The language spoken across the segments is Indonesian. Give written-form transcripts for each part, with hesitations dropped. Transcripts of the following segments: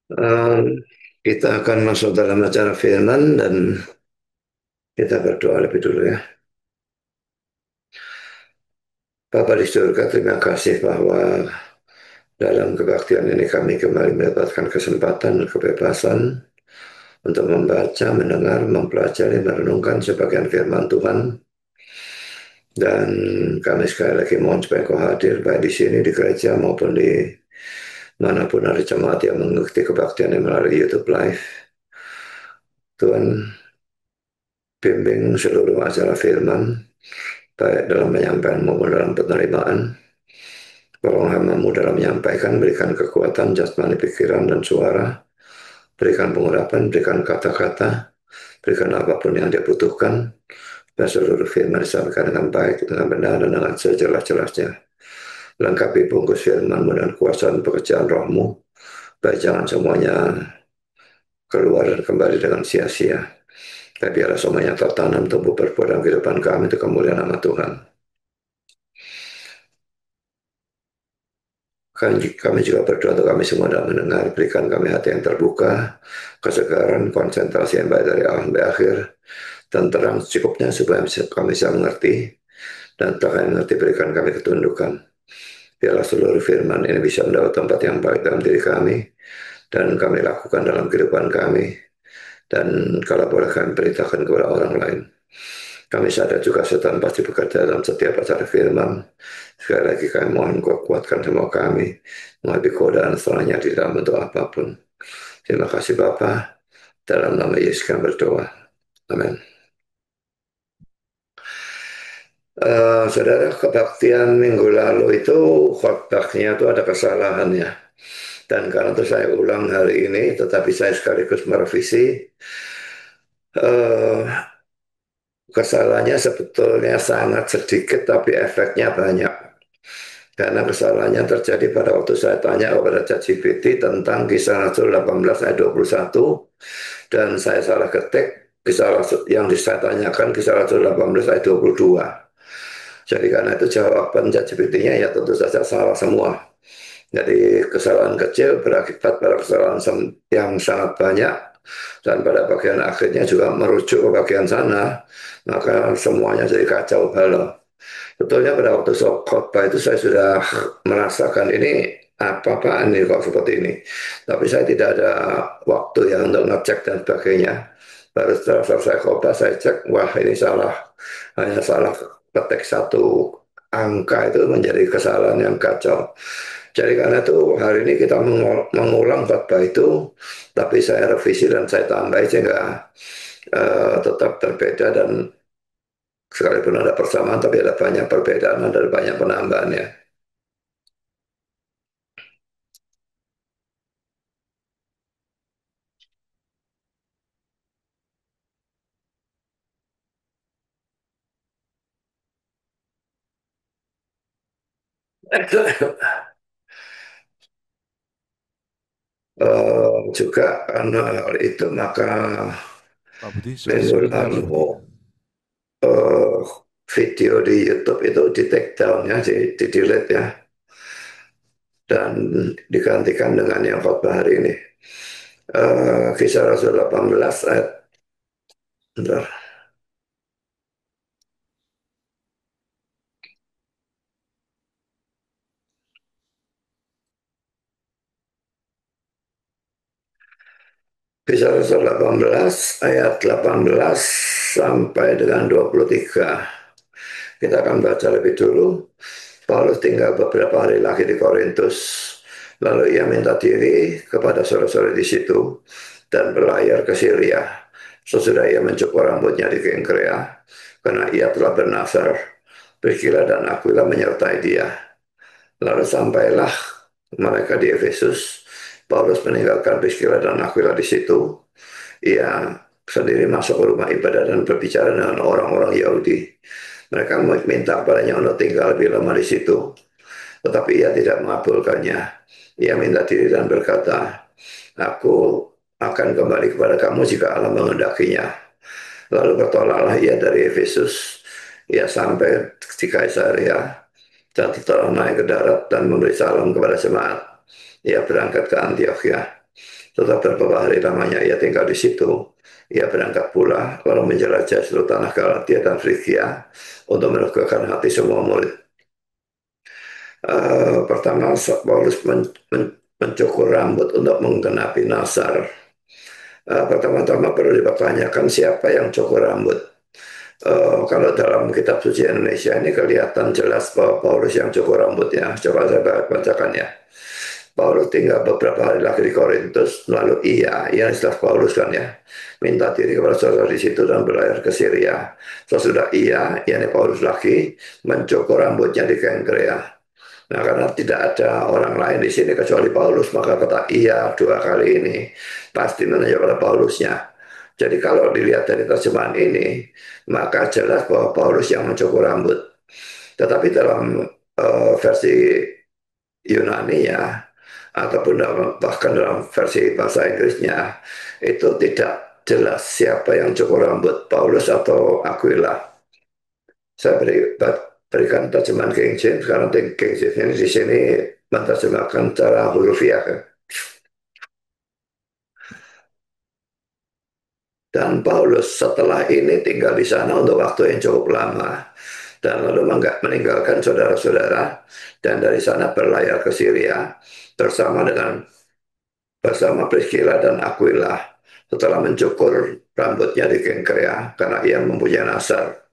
Eh, kita akan masuk dalam acara firman dan kita berdoa lebih dulu ya. Bapa di surga, terima kasih bahwa dalam kebaktian ini kami kembali mendapatkan kesempatan dan kebebasan untuk membaca, mendengar, mempelajari, merenungkan sebagian firman Tuhan. Dan kami sekali lagi mohon supaya Kau hadir baik di sini di gereja maupun di manapun ada jemaat yang mengikuti kebaktian yang melalui YouTube Live. Tuhan, bimbing seluruh acara firman baik dalam penyampaian maupun dalam penerimaan. Tolong hamba-Mu dalam menyampaikan, berikan kekuatan jasmani, pikiran, dan suara. Berikan pengurapan, berikan kata-kata, berikan apapun yang dia butuhkan. Dan seluruh firman disampaikan dengan baik, dengan benar, dan dengan sejelas-jelasnya. Lengkapi bungkus firman-Mu dan kuasa dan pekerjaan roh-Mu. Baik jangan semuanya keluar dan kembali dengan sia-sia. Tapi biarlah semuanya tertanam, tumbuh berbuah dalam kehidupan kami, untuk kemuliaan nama Tuhan. Kami juga berdoa untuk kami semua dalam mendengar, berikan kami hati yang terbuka, kesegaran, konsentrasi yang baik dari awal sampai akhir, dan terang secukupnya supaya kami bisa mengerti, dan tak kami mengerti berikan kami ketundukan. Biarlah seluruh firman ini bisa mendapat tempat yang baik dalam diri kami, dan kami lakukan dalam kehidupan kami, dan kalau boleh kami beritakan kepada orang lain. Kami sadar juga setan pasti bekerja dalam setiap acara firman. Sekali lagi kami mohon Kau kuatkan semua kami menghadapi godaan setelahnya di dalam bentuk apapun. Terima kasih Bapa. Dalam nama Yesus kami berdoa. Amin. Saudara, kebaktian minggu lalu itu khotbahnya itu ada kesalahannya. Dan karena itu saya ulang hari ini, tetapi saya sekaligus merevisi. eh Kesalahannya sebetulnya sangat sedikit, tapi efeknya banyak. Karena kesalahannya terjadi pada waktu saya tanya kepada ChatGPT tentang kisah Rasul 18 ayat 21, dan saya salah ketik kisah Rasul, yang saya tanyakan kisah Rasul 18 ayat 22. Jadi karena itu jawaban ChatGPT-nya ya tentu saja salah semua. Jadi kesalahan kecil berakibat pada kesalahan yang sangat banyak, dan pada bagian akhirnya juga merujuk ke bagian sana, maka semuanya jadi kacau balau. Betulnya pada waktu khotbah itu saya sudah merasakan ini apa-apaan nih kok seperti ini. Tapi saya tidak ada waktu ya untuk ngecek dan sebagainya. Baru setelah selesai khotbah saya cek, wah ini salah. Hanya salah ketik satu angka itu menjadi kesalahan yang kacau. Jadi karena itu hari ini kita mengulang khotbah itu, tapi saya revisi dan saya tambah sehingga tetap berbeda, dan sekalipun ada persamaan tapi ada banyak perbedaan, ada banyak penambahan ya. Juga karena hal itu maka Pak Budi sudah minggu sebentar Pak lalu Budi. eh, video di YouTube itu di take down ya, di delete ya, dan digantikan dengan yang khotbah hari ini. Kisah Rasul 18 ayat bentar. Kisah Rasul 18 ayat 18 sampai dengan 23. Kita akan baca lebih dulu. Paulus tinggal beberapa hari lagi di Korintus. Lalu ia minta diri kepada saudara-saudara di situ dan berlayar ke Syria. Sesudah ia mencukur rambutnya di Kengkrea, karena ia telah bernasar. Priscilla dan Aquila menyertai dia. Lalu sampailah mereka di Efesus. Paulus meninggalkan Priscilla dan Aquila di situ. Ia sendiri masuk ke rumah ibadah dan berbicara dengan orang-orang Yahudi. Mereka meminta padanya untuk tinggal lebih lama di situ, tetapi ia tidak mengabulkannya. Ia minta diri dan berkata, aku akan kembali kepada kamu jika Allah menghendakinya. Lalu bertolaklah ia dari Efesus. Ia sampai di Kaisaria, dan setelah naik ke darat dan memberi salam kepada jemaat, ia berangkat ke Antioquia. Setelah beberapa hari lamanya ia tinggal di situ. Ia berangkat pula lalu menjelajah seluruh tanah Galatia dan Frigia untuk meneguhkan hati semua murid. Pertama, Paulus mencukur rambut untuk menggenapi Nasar. Pertama-tama perlu dipertanyakan siapa yang cukur rambut. Kalau dalam kitab suci Indonesia ini kelihatan jelas bahwa Paulus yang cukur rambutnya. Coba saya bacakan ya. Paulus tinggal beberapa hari lagi di Korintus, lalu ia istilah Paulus kan ya, minta diri kepada saudara di situ dan berlayar ke Syria. Sesudah yakni Paulus lagi, mencukur rambutnya di Kengkrea. Nah, karena tidak ada orang lain di sini kecuali Paulus, maka kata iya dua kali ini pasti menunjuk pada Paulusnya. Jadi kalau dilihat dari terjemahan ini, maka jelas bahwa Paulus yang mencukur rambut. Tetapi dalam versi Yunani ya, ataupun bahkan dalam versi bahasa Inggrisnya, itu tidak jelas siapa yang cukur rambut, Paulus atau Aquila. Saya berikan terjemahan King James, karena King James ini di sini menerjemahkan secara hurufiah. Dan Paulus setelah ini tinggal di sana untuk waktu yang cukup lama. Dan lalu meninggalkan saudara-saudara dan dari sana berlayar ke Syria bersama Priscilla dan Aquila setelah mencukur rambutnya di Kengkrea karena ia mempunyai nasar.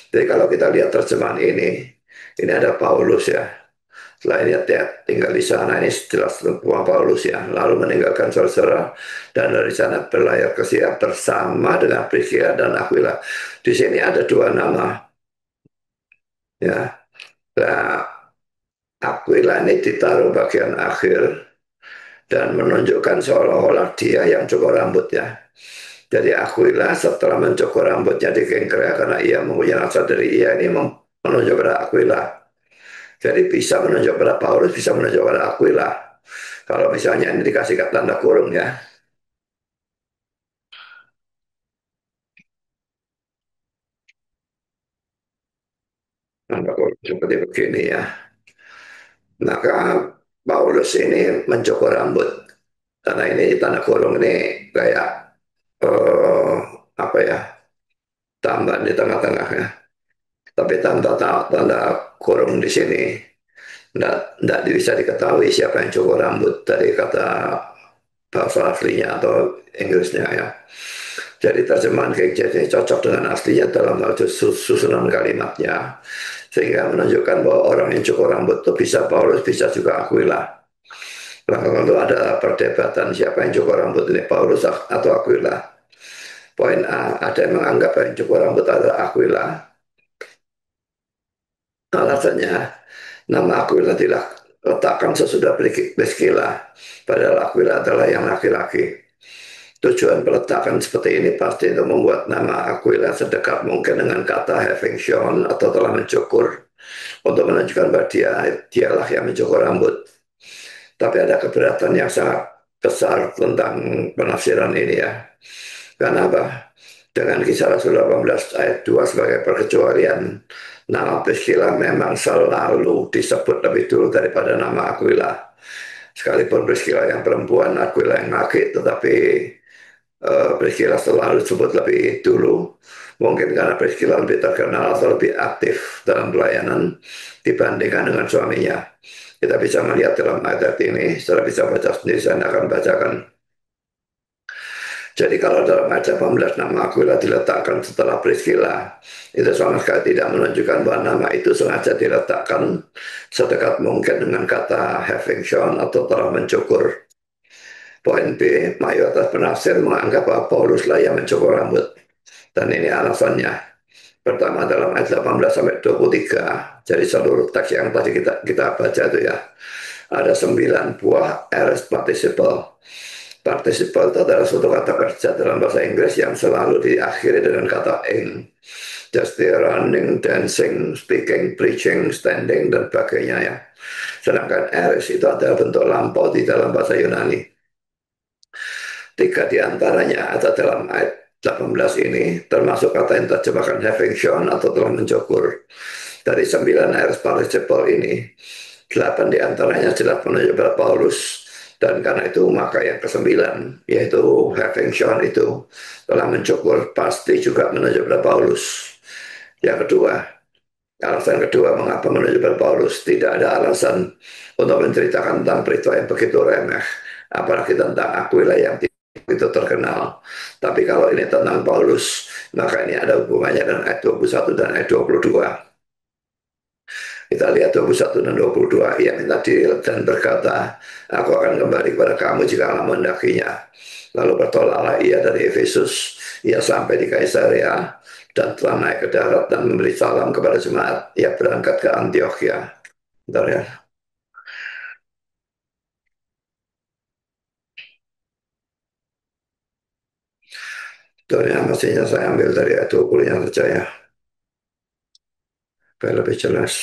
Jadi kalau kita lihat terjemahan ini ada Paulus ya. Setelah dia tinggal di sana, ini jelas semua Paulus ya. Lalu meninggalkan saudara dan dari sana berlayar ke Syria bersama dengan Priscilla dan Aquila. Di sini ada dua nama ya. Nah, Aquila ini ditaruh bagian akhir dan menunjukkan seolah-olah dia yang cukur rambutnya. Jadi Aquila setelah mencukur rambutnya di Kengkrea karena ia mempunyai nasab dari ia ini menunjuk pada Aquila. Jadi bisa menunjuk pada Paulus, bisa menunjuk pada Aquila. Kalau misalnya ini dikasih tanda kurung ya, tanda kurung seperti begini ya. Maka Paulus ini mencukur rambut. Karena ini tanda kurung ini kayak eh, apa ya, tambahan di tengah-tengahnya. Tapi tanda kurung di sini tidak bisa diketahui siapa yang cukur rambut dari kata bahasa aslinya atau Inggrisnya ya. Jadi terjemahan King James ini cocok dengan aslinya dalam hal susunan kalimatnya. Sehingga menunjukkan bahwa orang yang cukur rambut itu bisa Paulus, bisa juga Aquila. Lalu ada perdebatan siapa yang cukur rambut ini, Paulus atau Aquila. Poin A, ada yang menganggap yang cukur rambut adalah Aquila. Alasannya, nama Aquila diletakkan sesudah Priscilla, padahal Aquila adalah yang laki-laki. Tujuan peletakan seperti ini pasti untuk membuat nama Aquila sedekat mungkin dengan kata having shorn atau telah mencukur, untuk menunjukkan bahwa dialah yang mencukur rambut. Tapi ada keberatan yang sangat besar tentang penafsiran ini ya. Karena apa? Dengan Kisah Rasul 18 ayat 2 sebagai perkecualian, nama Priscilla memang selalu disebut lebih dulu daripada nama Aquila. Sekalipun Priscilla yang perempuan, Aquila yang laki, tetapi Priscilla selalu disebut lebih dulu. Mungkin karena Priscilla lebih terkenal atau lebih aktif dalam pelayanan dibandingkan dengan suaminya. Kita bisa melihat dalam ayat ini, setelah bisa baca sendiri, saya akan bacakan. Jadi kalau dalam ayat 18 nama Aquila diletakkan setelah Priscilla, itu sama sekali tidak menunjukkan bahwa nama itu sengaja diletakkan sedekat mungkin dengan kata having shorn atau telah mencukur. Poin B, mayoritas penafsir menganggap bahwa Paulus lah yang mencukur rambut. Dan ini alasannya. Pertama dalam ayat 18 sampai 23, jadi seluruh teks yang tadi kita baca itu ya, ada 9 buah aorist participle. Participle itu adalah suatu kata kerja dalam bahasa Inggris yang selalu diakhiri dengan kata ing. Just the running, dancing, speaking, preaching, standing, dan sebagainya ya. Sedangkan aorist itu adalah bentuk lampau di dalam bahasa Yunani. Tiga di antaranya ada dalam ayat 18 ini, termasuk kata yang terjemahkan having shorn atau telah mencukur. Dari 9 aorist participle ini, 8 di antaranya jelas menunjuk pada Paulus, Dan karena itu maka yang kesembilan yaitu having shown itu telah mencukur pasti juga menuju pada Paulus. Yang kedua, alasan kedua mengapa menuju pada Paulus, tidak ada alasan untuk menceritakan tentang peristiwa yang begitu remeh, apalagi tentang Aquila yang itu terkenal. Tapi kalau ini tentang Paulus, maka ini ada hubungannya dengan ayat 21 dan ayat 22. Kita lihat 21 dan 22. Ia minta diri dan berkata, aku akan kembali kepada kamu jika Allah mendakinya. Lalu bertolaklah ia dari Efesus. Ia sampai di Kaisaria dan telah naik ke darat dan memberi salam kepada jemaat. Ia berangkat ke Antioquia. Bentar ya. Betulnya mestinya saya ambil dari ayat 20-nya saja ya. Biar lebih jelas.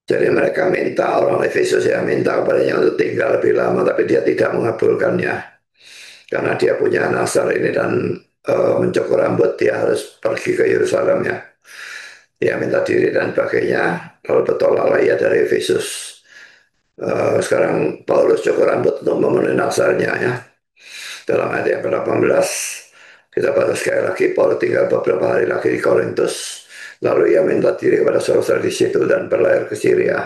Jadi mereka minta, orang Efesus ya minta kepadanya untuk tinggal lebih lama, tapi dia tidak mengabulkannya. Karena dia punya nasar ini dan mencukur rambut, dia harus pergi ke Yerusalem ya. Dia minta diri dan sebagainya, lalu bertolaklah ia dari Efesus. Sekarang Paulus cukur rambut untuk memenuhi nasarnya ya. Dalam ayat yang ke-18, kita baca sekali lagi, Paulus tinggal beberapa hari lagi di Korintus, lalu ia minta diri kepada saudara di situ dan berlayar ke Syria.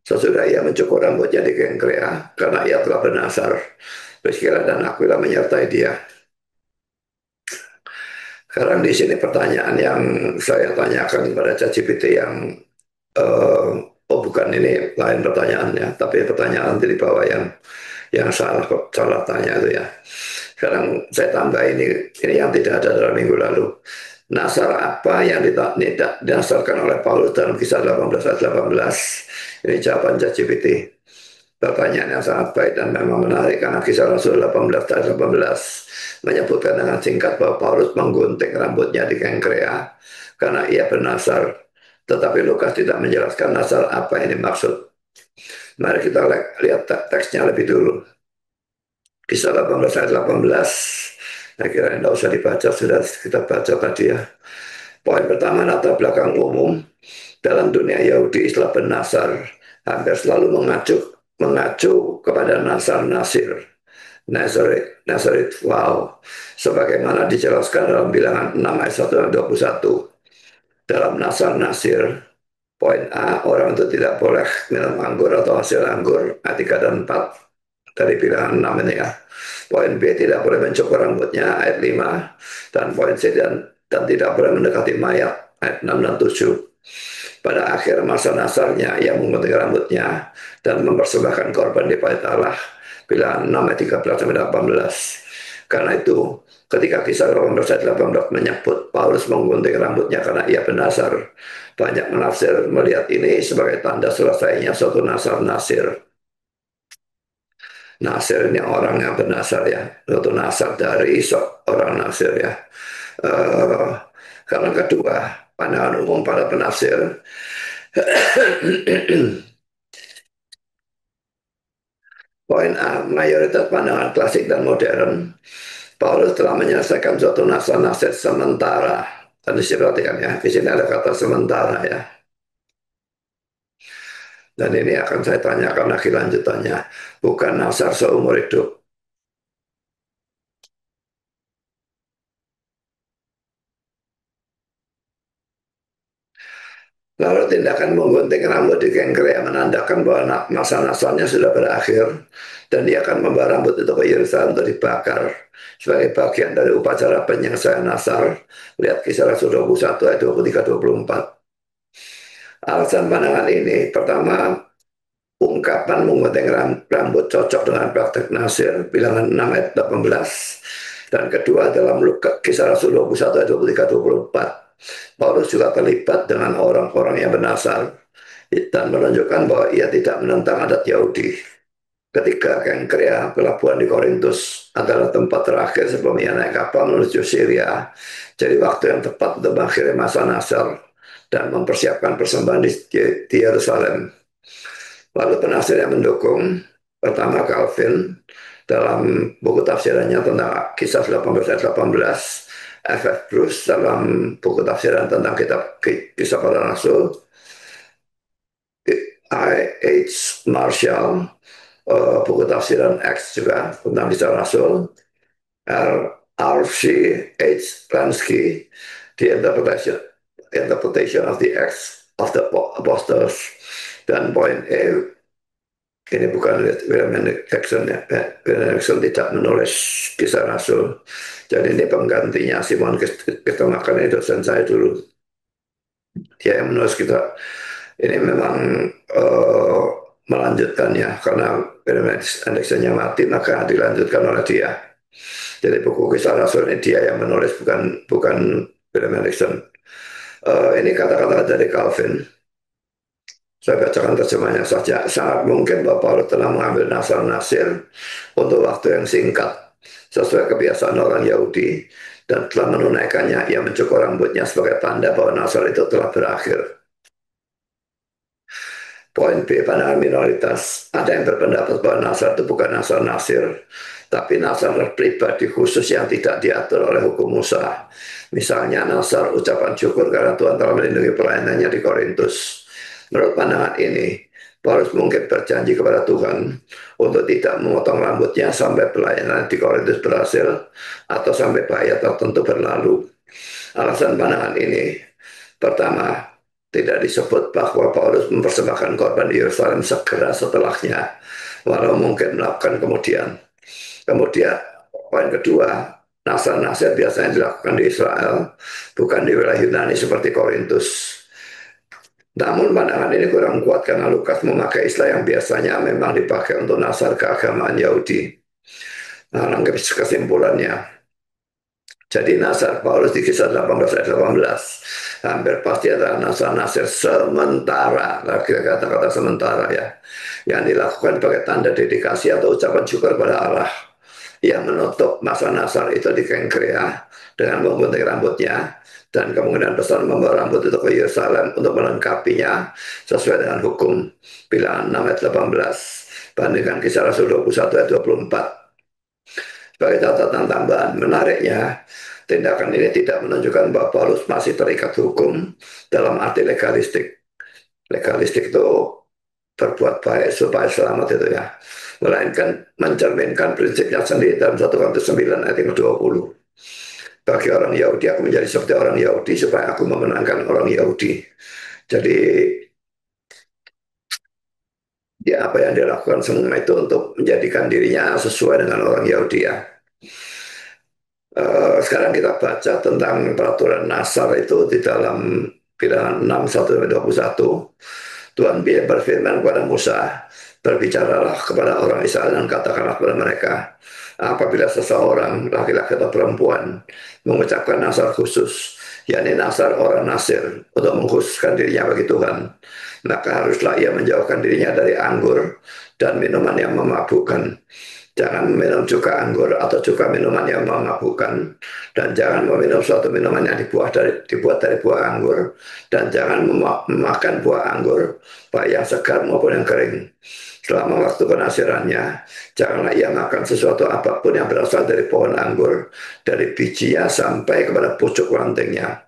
Sesudah ia mencukur rambutnya di Kengkrea, karena ia telah bernasar. Priscilla dan Aquila menyertai dia. Sekarang di sini pertanyaan yang saya tanyakan kepada ChatGPT yang oh bukan ini lain pertanyaannya, tapi pertanyaan di bawah yang salah salah tanya itu ya. Sekarang saya tambah ini yang tidak ada dalam minggu lalu. Nasar apa yang didasarkan oleh Paulus dalam kisah 18 ayat 18? Ini jawaban ChatGPT. Pertanyaan yang sangat baik dan memang menarik karena kisah Rasul 18 ayat 18 menyebutkan dengan singkat bahwa Paulus menggunting rambutnya di Kengkrea karena ia bernasar. Tetapi Lukas tidak menjelaskan nasar apa yang dimaksud. Mari kita lihat teksnya lebih dulu. Kisah 18 ayat 18. Saya kira tidak usah dibaca, sudah kita baca tadi ya. Poin pertama, latar belakang umum. Dalam dunia Yahudi, istilah bernasar hampir selalu mengacu kepada Nasar Nasir. Nazaret, wow. Sebagaimana dijelaskan dalam bilangan 6 ayat 1 dan 21. Dalam Nasar Nasir, poin A, orang itu tidak boleh minum anggur atau hasil anggur, ayat 3 dan 4 dari bilangan 6 ini ya. Poin B, tidak boleh mencukur rambutnya, ayat 5. Dan poin C, dan tidak boleh mendekati mayat, ayat 6 dan 7. Pada akhir masa nasarnya, ia menggunting rambutnya dan mempersembahkan korban di bait Allah. Bilangan 6 ayat 13 sampai 18. Karena itu, ketika kisah 18 ayat 18 menyebut Paulus menggunting rambutnya karena ia bernasar, banyak menafsir melihat ini sebagai tanda selesainya suatu nasar nasir. Nasir ini orang yang bernasar ya, suatu nasar dari orang nasir ya. Uh, karena kedua, pandangan umum para penafsir poin A, mayoritas pandangan klasik dan modern, Paulus telah menyelesaikan suatu nasar-nasir sementara. Dan perhatikan ya, di sini ada kata sementara ya. Dan ini akan saya tanyakan lagi lanjutannya. Bukan nasar seumur hidup. Lalu tindakan menggunting rambut di Kengkrea menandakan bahwa masa nasalnya sudah berakhir dan dia akan membawa rambut itu ke Yerusalem untuk dibakar sebagai bagian dari upacara penyelesaian nasar. Lihat kisah Rasul 21 ayat 23-24. Alasan pandangan ini, pertama, ungkapan menggunting rambut cocok dengan praktek nasir, bilangan 6 ayat 18. Dan kedua, dalam kisah Rasul 21 ayat 23-24. Paulus juga terlibat dengan orang-orang yang bernasar dan menunjukkan bahwa ia tidak menentang adat Yahudi. Ketika Kengkrea, pelabuhan di Korintus, adalah tempat terakhir sebelum ia naik kapal menuju Syria. Jadi waktu yang tepat untuk mengakhiri masa nasar dan mempersiapkan persembahan di Yerusalem. Lalu penafsir yang mendukung Pertama Calvin dalam buku tafsirannya tentang kisah 18 ayat 18, F.F. Bruce dalam buku tafsiran tentang kitab kisah para rasul, I.H. Marshall buku tafsiran X juga tentang kisah rasul, R.C. H. Lansky The Interpretation of the Acts of the Apostles, dan poin E, ini bukan William Jackson ya. William Jackson tidak menulis kisah Rasul. Jadi ini penggantinya Simon Kitomakan, ini dosen saya dulu. Dia yang menulis kita. Ini memang uh, melanjutkan ya, karena William Jacksonnya mati maka dilanjutkan oleh dia. Jadi buku kisah Rasul ini dia yang menulis, bukan bukan William Jackson. Ini kata-kata dari Calvin. Saya bacakan terjemahnya saja. Sangat mungkin Bapak Paulus telah mengambil Nasar Nasir untuk waktu yang singkat, sesuai kebiasaan orang Yahudi, dan telah menunaikannya. Ia mencukur rambutnya sebagai tanda bahwa Nasar itu telah berakhir. Poin B, pandangan minoritas. Ada yang berpendapat bahwa Nasar itu bukan Nasar Nasir, tapi Nasar pribadi khusus yang tidak diatur oleh hukum Musa. Misalnya Nasar ucapan syukur karena Tuhan telah melindungi pelayanannya di Korintus. Menurut pandangan ini, Paulus mungkin berjanji kepada Tuhan untuk tidak memotong rambutnya sampai pelayanan di Korintus berhasil atau sampai bahaya tertentu berlalu. Alasan pandangan ini, pertama, tidak disebut bahwa Paulus mempersembahkan korban di Yerusalem segera setelahnya, walau mungkin melakukan kemudian. Kemudian, poin kedua, nasar-nasir biasanya dilakukan di Israel, bukan di wilayah Yunani seperti Korintus. Namun pandangan ini kurang kuat karena Lukas memakai istilah yang biasanya memang dipakai untuk nasar keagamaan Yahudi. Nah, kesimpulannya, jadi Nasar Paulus di kisah 18 ayat 18 hampir pasti adalah Nasar-Nasir sementara, lagi kata-kata sementara ya, yang dilakukan sebagai tanda dedikasi atau ucapan syukur pada Allah. Yang menutup masa Nasar itu di Kengkrea dengan memgunting rambutnya, dan kemungkinan besar membawa rambut itu ke Yerusalem untuk melengkapinya sesuai dengan hukum. Bilangan 6 ayat 18 bandingkan kisah Rasul 21 ayat 24. Sebagai catatan tambahan, menariknya, tindakan ini tidak menunjukkan bahwa Paulus masih terikat hukum dalam arti legalistik. Legalistik itu berbuat baik supaya selamat itu ya. Melainkan mencerminkan prinsipnya sendiri dalam 1 Korintus 9 ayat 20. Bagi orang Yahudi, aku menjadi seperti orang Yahudi supaya aku memenangkan orang Yahudi. Jadi, ya apa yang dilakukan semua itu untuk menjadikan dirinya sesuai dengan orang Yahudi ya. Sekarang kita baca tentang peraturan Nasar itu di dalam Bilangan 6:1-21. Tuhan berfirman kepada Musa, berbicaralah kepada orang Israel dan katakanlah kepada mereka, apabila seseorang laki-laki atau perempuan mengucapkan Nasar khusus, yakni Nasar orang Nasir, untuk mengkhususkan dirinya bagi Tuhan, maka haruslah ia menjauhkan dirinya dari anggur dan minuman yang memabukkan. Jangan minum cuka anggur atau cuka minuman yang memabukkan, dan jangan meminum suatu minuman yang dibuat dari buah anggur, dan jangan memakan buah anggur, baik yang segar maupun yang kering. Selama waktu penasirannya, janganlah ia makan sesuatu apapun yang berasal dari pohon anggur, dari bijinya sampai kepada pucuk rantingnya.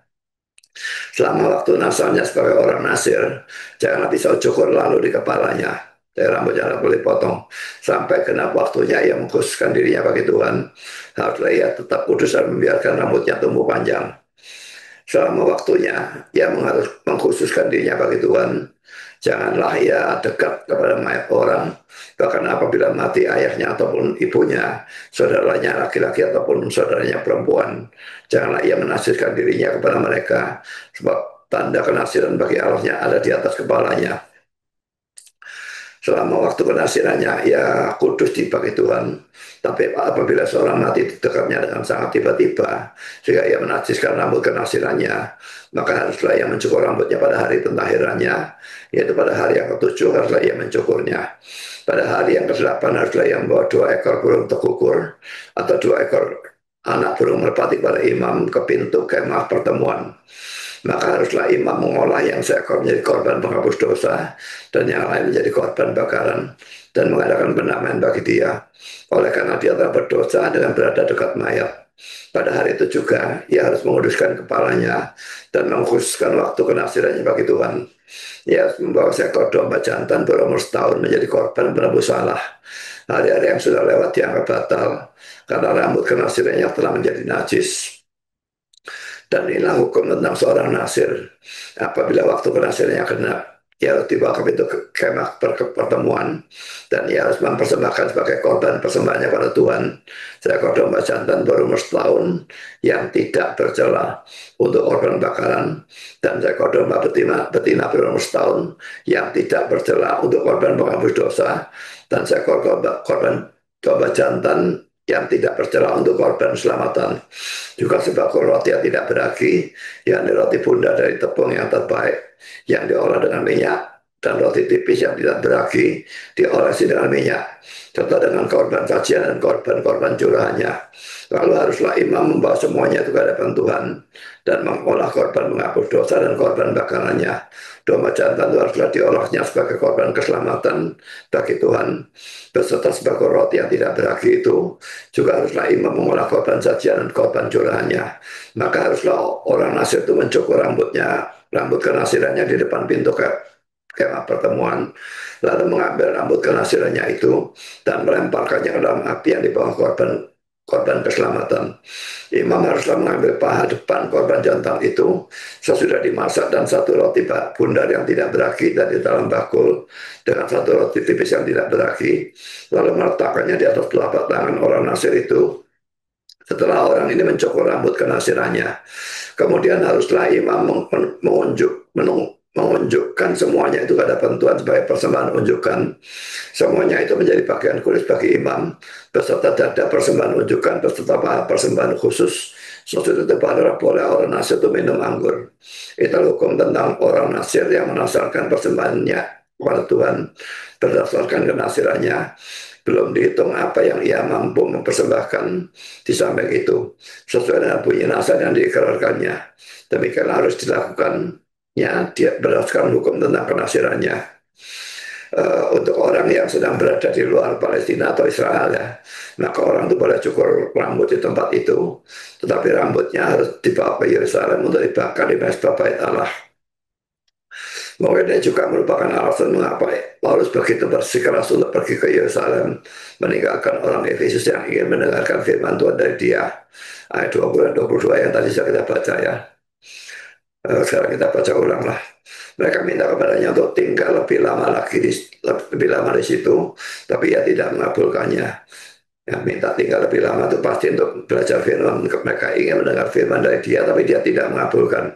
Selama waktu nasarnya sebagai orang Nasir, janganlah pisau cukur lalu di kepalanya, dari rambutnya tidak boleh potong, sampai genap waktunya ia mengkhususkan dirinya bagi Tuhan. Haruslah ia tetap kudus dan membiarkan rambutnya tumbuh panjang. Selama waktunya ia harus mengkhususkan dirinya bagi Tuhan. Janganlah ia dekat kepada mayat orang, bahkan apabila mati ayahnya ataupun ibunya, saudaranya laki-laki ataupun saudaranya perempuan. Janganlah ia menasirkan dirinya kepada mereka, sebab tanda kenasiran bagi Allahnya ada di atas kepalanya. Selama waktu penasirannya, ia kudus bagi Tuhan. Tapi apabila seorang mati di dekatnya dengan sangat tiba-tiba, sehingga ia menajiskan rambut kenasirannya, maka haruslah ia mencukur rambutnya pada hari pentahirannya, yaitu pada hari yang ketujuh haruslah ia mencukurnya. Pada hari yang ke-8 haruslah ia membawa 2 ekor burung tekukur, atau 2 ekor anak burung merpati pada imam ke pintu kemah pertemuan. Maka haruslah imam mengolah yang seekor menjadi korban penghapus dosa dan yang lain menjadi korban bakaran. dan mengadakan pendamaian bagi dia. Oleh karena dia telah berdosa dengan berada dekat mayat. Pada hari itu juga ia harus menguduskan kepalanya dan mengkhususkan waktu kenasirannya bagi Tuhan. Ia harus membawa seekor domba jantan berumur setahun menjadi korban penebus salah. Hari-hari yang sudah lewat dianggap batal karena rambut kenasirannya telah menjadi najis. Dan inilah hukum tentang seorang nasir. Apabila waktu penasirannya genap, ia harus dibawa ke pintu kemah pertemuan dan ia harus mempersembahkan sebagai korban persembahannya pada Tuhan seekor domba jantan berumur setahun yang tidak bercela untuk korban bakaran dan seekor domba betina berumur setahun yang tidak bercela untuk korban penghapus dosa dan seekor domba jantan yang tidak bercela untuk korban selamatan. Juga sembako roti yang tidak beragi, yakni roti bunda dari tepung yang terbaik, yang diolah dengan minyak, dan roti tipis yang tidak beragi, diolesi dengan minyak, serta dengan korban sajian dan korban-korban curahannya. Lalu haruslah imam membawa semuanya itu ke hadapan Tuhan, dan mengolah korban menghapus dosa dan korban bakarannya. Domba jantan itu haruslah diolahnya sebagai korban keselamatan bagi Tuhan, beserta sebagai roti yang tidak beragi itu juga haruslah imam mengolah korban sajian dan korban curahannya. Maka haruslah orang nasir itu mencukur rambut kenasirannya di depan pintu kemah pertemuan, lalu mengambil rambut kenasirannya itu dan melemparkannya ke dalam api yang di bawah korban keselamatan. Imam haruslah mengambil paha depan korban jantan itu sesudah dimasak dan satu roti bundar yang tidak beragi dari dalam bakul dengan satu roti tipis yang tidak beragi, lalu meletakkannya di atas telapak tangan orang nasir itu setelah orang ini mencukur rambut kenasirannya. Kemudian haruslah imam menunjukkan semuanya itu ke hadapan Tuhan sebagai persembahan unjukan. Semuanya itu menjadi bagian kudus bagi imam, beserta dada persembahan unjukan, beserta persembahan khusus. Sesudah itu baru boleh orang nasir itu minum anggur. Itu hukum tentang orang nasir yang menasarkan persembahannya kepada Tuhan berdasarkan kenasirannya. Belum dihitung apa yang ia mampu mempersembahkan di samping itu, sesuai dengan bunyi nasar yang diikrarkannya. Demikian harus dilakukannya dia berdasarkan hukum tentang kenasirannya. Untuk orang yang sedang berada di luar Palestina atau Israel ya, maka orang itu boleh cukur rambut di tempat itu, tetapi rambutnya harus dibawa ke Yerusalem untuk dibakar di mezbah bait Allah. Mungkin ini juga merupakan alasan mengapa Paulus begitu bersikeras untuk pergi ke Yerusalem, meninggalkan orang Efesus yang ingin mendengarkan firman Tuhan dari dia. Ayat 20 dan 22 yang tadi sudah kita baca ya. Sekarang kita baca ulang lah. Mereka minta kepadanya untuk tinggal lebih lama lagi lebih lama di situ, tapi ia tidak mengabulkannya. Ya, minta tinggal lebih lama itu pasti untuk belajar firman. Mereka ingin mendengar firman dari dia, tapi dia tidak mengabulkan.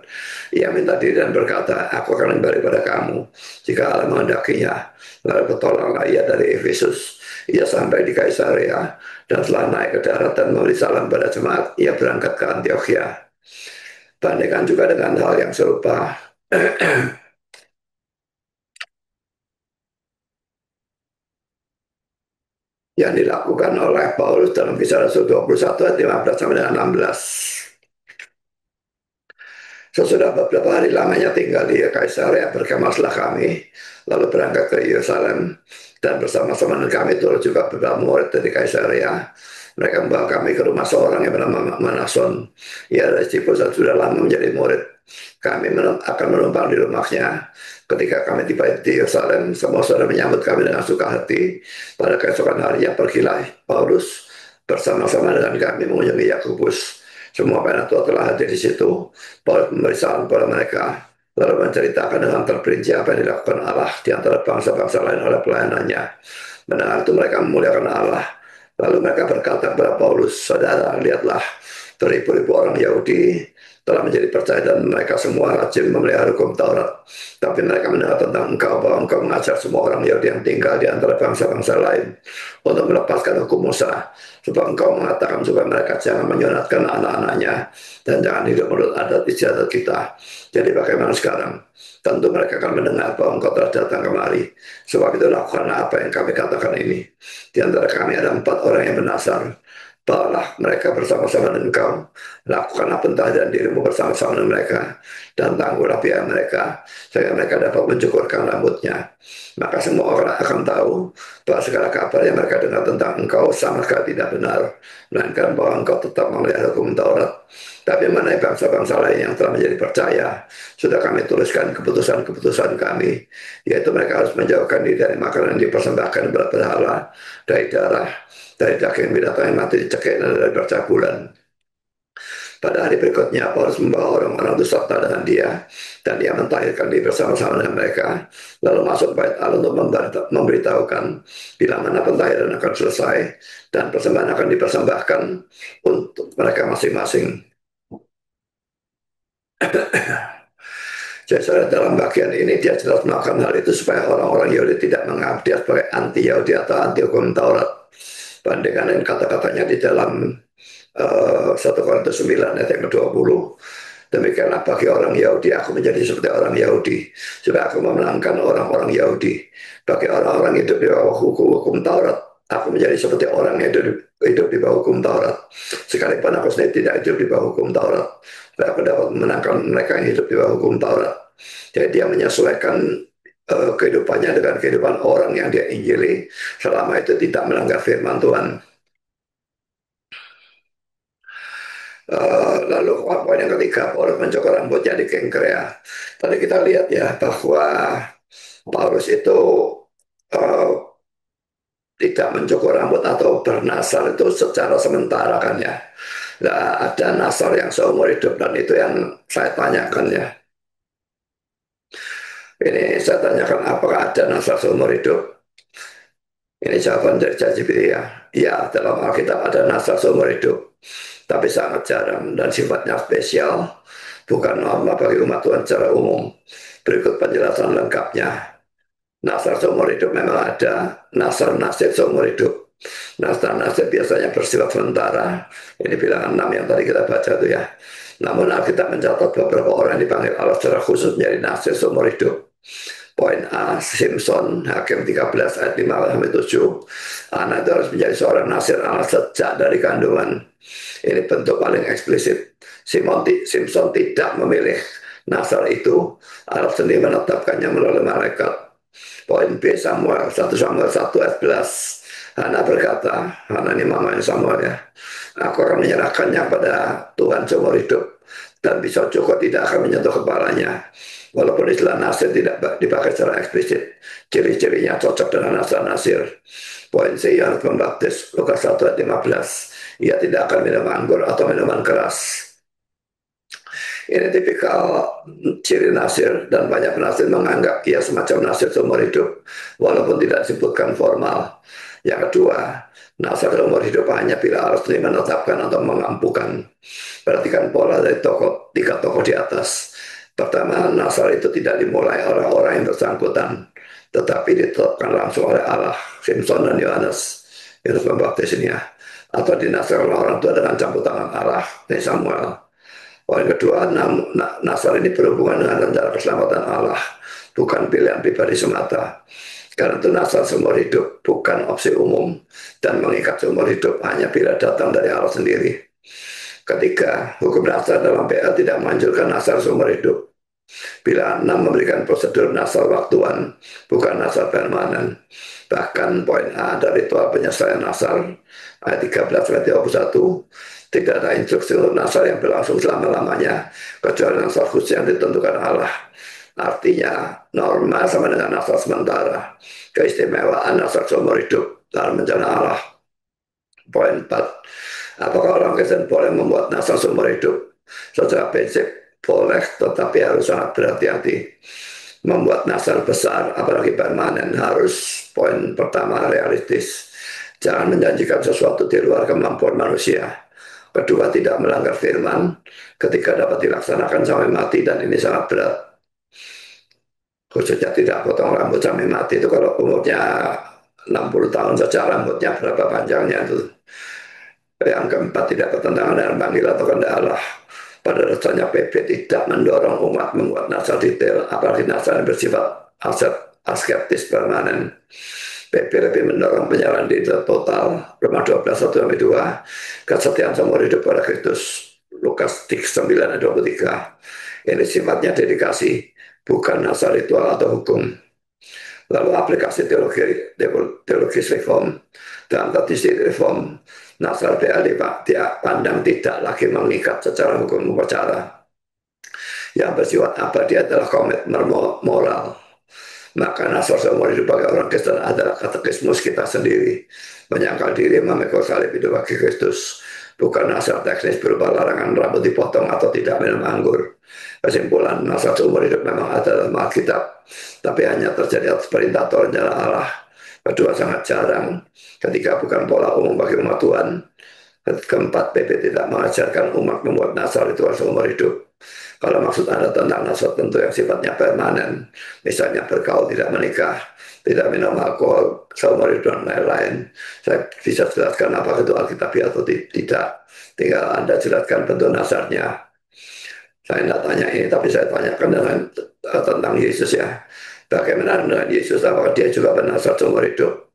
Ia minta diri dan berkata, aku akan kembali pada kamu jika Allah menghendakinya. Lalu bertolaklah ia dari Efesus. Ia sampai di Kaisarea dan setelah naik ke darat dan memberi salam pada jemaat, ia berangkat ke Antioquia. Bandingkan juga dengan hal yang serupa yang dilakukan oleh Paulus dalam Kisah Rasul 21 ayat 15 sampai dengan 16. Sesudah beberapa hari lamanya tinggal di Kaisarea, berkemahlah kami, lalu berangkat ke Yerusalem, dan bersama-sama dengan kami turut juga beberapa murid dari Kaisarea. Mereka membawa kami ke rumah seorang yang bernama Manason. Ia dari Siprus dan sudah lama menjadi murid. Kami akan menumpang di rumahnya. Ketika kami tiba di Yerusalem, semua saudara menyambut kami dengan suka hati. Pada keesokan harinya pergilah Paulus bersama-sama dengan kami mengunjungi Yakobus. Semua penatua telah hadir di situ. Paulus memberi salam kepada mereka, lalu menceritakan dengan terperinci apa yang dilakukan Allah di antara bangsa-bangsa lain oleh pelayanannya. Mendengar itu mereka memuliakan Allah. Lalu mereka berkata kepada Paulus, saudara, lihatlah, beribu-ribu orang Yahudi telah menjadi percaya dan mereka semua rajin memelihara hukum Taurat. Tapi mereka mendengar tentang engkau bahwa engkau mengajar semua orang Yahudi yang tinggal di antara bangsa-bangsa lain untuk melepaskan hukum Musa. Sebab engkau mengatakan supaya mereka jangan menyunatkan anak-anaknya dan jangan hidup menurut adat istiadat kita. Jadi bagaimana sekarang? Tentu mereka akan mendengar bahwa engkau telah datang kemari. Sebab itu lakukanlah apa yang kami katakan ini. Di antara kami ada 4 orang yang bernasar. bawalah mereka bersama-sama dengan engkau, lakukanlah pentahadan dirimu bersama-sama dengan mereka, dan tangguhlah biaya mereka, sehingga mereka dapat mencukurkan rambutnya. Maka semua orang akan tahu bahwa segala kabar yang mereka dengar tentang engkau sama sekali tidak benar, melainkan bahwa engkau tetap memelihara hukum Taurat. Tapi mengenai bangsa-bangsa lain yang telah menjadi percaya, sudah kami tuliskan keputusan-keputusan kami, yaitu mereka harus menjauhkan diri dari makanan yang dipersembahkan kepada berhala, dari darah, dari daging binatang yang mati dicekik, dan dari percabulan. Pada hari berikutnya, Paulus membawa orang-orang itu serta dengan dia, dan dia mentahirkan diri bersama-sama dengan mereka, lalu masuk ke bait Allah untuk memberitahukan bila mana pentahiran akan selesai, dan persembahan akan dipersembahkan untuk mereka masing-masing. Jadi dalam bagian ini dia jelas melakukan hal itu supaya orang-orang Yahudi tidak menganggap dia sebagai anti-Yahudi atau anti hukum Taurat. Bandingkan dengan kata-katanya di dalam 1 Korintus 9 ayat yang ke-20. Demikianlah bagi orang Yahudi, aku menjadi seperti orang Yahudi, supaya aku memenangkan orang-orang Yahudi. Bagi orang-orang hidup di bawah hukum Taurat, aku menjadi seperti orang yang hidup di bawah hukum Taurat. Sekalipun aku sendiri tidak hidup di bawah hukum Taurat, supaya aku dapat memenangkan mereka yang hidup di bawah hukum Taurat. Jadi dia menyesuaikan kehidupannya dengan kehidupan orang yang dia injili, selama itu tidak melanggar firman Tuhan. Lalu poin yang ketiga, Paulus mencukur rambutnya di Kengkrea. Tadi kita lihat ya bahwa Paulus itu uh, tidak mencukur rambut atau bernasar itu secara sementara kan ya. Nah, ada nasar yang seumur hidup, dan itu yang saya tanyakan ya. Ini saya tanyakan, apakah ada nasar seumur hidup? Ini jawaban dari ChatGPT ya. Ya, dalam Alkitab ada nasar seumur hidup, tapi sangat jarang dan sifatnya spesial, bukan norma bagi umat Tuhan secara umum. Berikut penjelasan lengkapnya. Nasar seumur hidup memang ada, nasar nasib seumur hidup. Nasar nasib biasanya bersifat sementara. Ini bilangan 6 yang tadi kita baca itu ya. Namun Alkitab mencatat beberapa orang yang dipanggil Allah secara khusus menjadi nasir seumur hidup. Poin A, Simpson, Hakim 13 ayat 5-7. Anak itu harus menjadi seorang nasir Allah sejak dari kandungan. Ini bentuk paling eksplisit. Simpson tidak memilih nasar itu. Allah sendiri menetapkannya melalui malaikat. Poin B, Samuel 1 Samuel 1 ayat 11. Hana berkata, Hana ini mamanya Samuel ya, aku akan menyerahkannya pada Tuhan seumur hidup, dan pisau cukur tidak akan menyentuh kepalanya. Walaupun istilah nasir tidak dipakai secara eksplisit, ciri-cirinya cocok dengan nasar nasir. Poin C, Yohanes Pembaptis, Lukas 1 ayat 15. Ia tidak akan minum anggur atau minuman keras. Ini tipikal ciri nasir, dan banyak penafsir menganggap ia semacam nasir seumur hidup, walaupun tidak disebutkan formal. Yang kedua, nasir seumur hidup hanya bila Allah sendiri menetapkan atau mengampukan. Perhatikan pola dari tiga tokoh di atas. Pertama, nasar itu tidak dimulai oleh orang yang bersangkutan, tetapi ditetapkan langsung oleh Allah, Simpson dan Yohanes Pembaptis ini ya, atau dinasar oleh orang tua dengan campur tangan Allah, ini Samuel. Poin kedua, nasar ini berhubungan dengan rencana keselamatan Allah, bukan pilihan pribadi semata. Karena itu nasar seumur hidup bukan opsi umum, dan mengikat seumur hidup hanya bila datang dari Allah sendiri. Ketiga, hukum nasar dalam PL tidak menganjurkan nasar seumur hidup. Bila 6 memberikan prosedur nasar waktuan, bukan nasar permanen. Bahkan poin A dari ritual penyelesaian nasar, ayat 13-21, tidak ada instruksi untuk nasar yang berlangsung selama-lamanya, kecuali nasar khusus yang ditentukan Allah. Artinya, norma sama dengan nasar sementara. Keistimewaan nasar seumur hidup dalam rencana Allah. Poin 4, apakah orang Kristen boleh membuat nasar seumur hidup? Secara prinsip boleh, tetapi harus sangat berhati-hati. Membuat nasar besar, apalagi permanen, harus, poin pertama, realistis. Jangan menjanjikan sesuatu di luar kemampuan manusia. Kedua, tidak melanggar firman. Ketiga, dapat dilaksanakan sampai mati, dan ini sangat berat. Khususnya tidak potong rambut sampai mati, itu kalau umurnya 60 tahun saja rambutnya berapa panjangnya itu. Yang keempat, tidak bertentangan dengan panggilan atau kehendak Allah. Pada dasarnya PP tidak mendorong umat membuat nasar detail, apalagi nasar yang bersifat asketis permanen. PP lebih mendorong penyerahan diri total. Roma 12, 1 sampai 2. Kesetiaan seumur hidup pada Kristus. Lukas 9 ayat 23. Ini sifatnya dedikasi, bukan asal ritual atau hukum. Lalu aplikasi teologis reform dalam tradisi reform, Nasar dia pandang tidak lagi mengikat secara hukum upacara. Yang bersifat abadi adalah komitmen moral. Maka Nasar seumur hidup bagi orang Kristen adalah katekismus kita sendiri. Menyangkal diri memikul salib hidup bagi Kristus. Bukan Nasar teknis berupa larangan rambut dipotong atau tidak minum anggur. Kesimpulan, Nasar seumur hidup memang adalah Alkitab, tapi hanya terjadi atas perintah atau rencana Allah. Kedua, sangat jarang. Ketiga, bukan pola umum bagi umat Tuhan. Keempat, PP tidak mengajarkan umat membuat nasar ritual seumur hidup. Kalau maksud Anda tentang nasar tentu yang sifatnya permanen, misalnya bergaul, tidak menikah, tidak minum alkohol, seumur hidup, dan lain-lain. Saya bisa jelaskan apa itu Alkitabiah atau tidak. Tinggal Anda jelaskan bentuk nasarnya. Saya tidak tanya ini, tapi saya tanyakan dengan tentang Yesus ya. Bagaimana dengan Yesus? Apakah dia juga bernasar seumur hidup?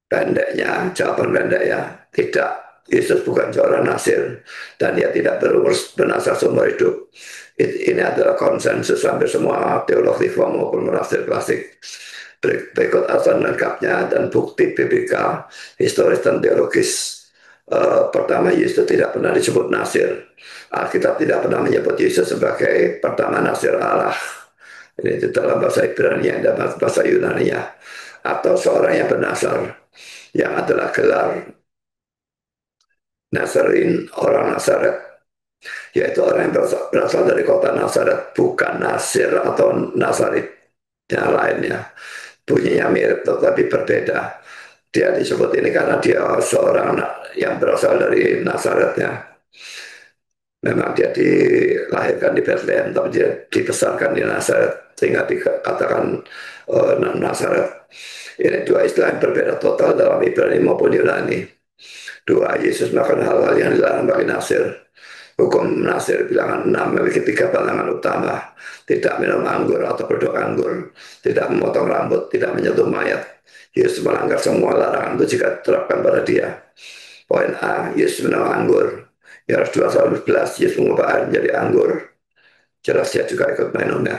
Pendeknya, jawaban pendek ya, tidak. Yesus bukan seorang nasir dan dia tidak berumur bernasar seumur hidup. Ini adalah konsensus hampir semua teolog reform maupun munafsir klasik. Berikut alasan lengkapnya dan bukti BBK historis dan teologis. Pertama, Yesus tidak pernah disebut nasir. Alkitab tidak pernah menyebut Yesus sebagai pertama nasir Allah. Ini di dalam bahasa Ibrani dan bahasa Yunani ya. Atau seorang yang bernasar, yang adalah gelar Nazarin, orang Nazaret, yaitu orang yang berasal dari kota Nazaret, bukan Nasir atau Nazarit yang lainnya. Bunyinya mirip tetapi berbeda. Dia disebut ini karena dia seorang yang berasal dari Nazaret ya. Memang dia dilahirkan di Bethlehem, tapi dia dibesarkan di Nazaret, sehingga dikatakan Nazaret. Ini dua istilah yang berbeda total dalam Ibrani maupun Yunani. Dua, Yesus melakukan hal-hal yang dilarang bagi Nasir. Hukum Nasir bilangan 6 memiliki 3 pantangan utama. Tidak minum anggur atau produk anggur, tidak memotong rambut, tidak menyentuh mayat. Yesus melanggar semua larangan itu jika diterapkan pada dia. Poin A, Yesus minum anggur. Yohanes 2:11, Yesus mengubah air menjadi anggur. Jelas dia juga ikut minumnya.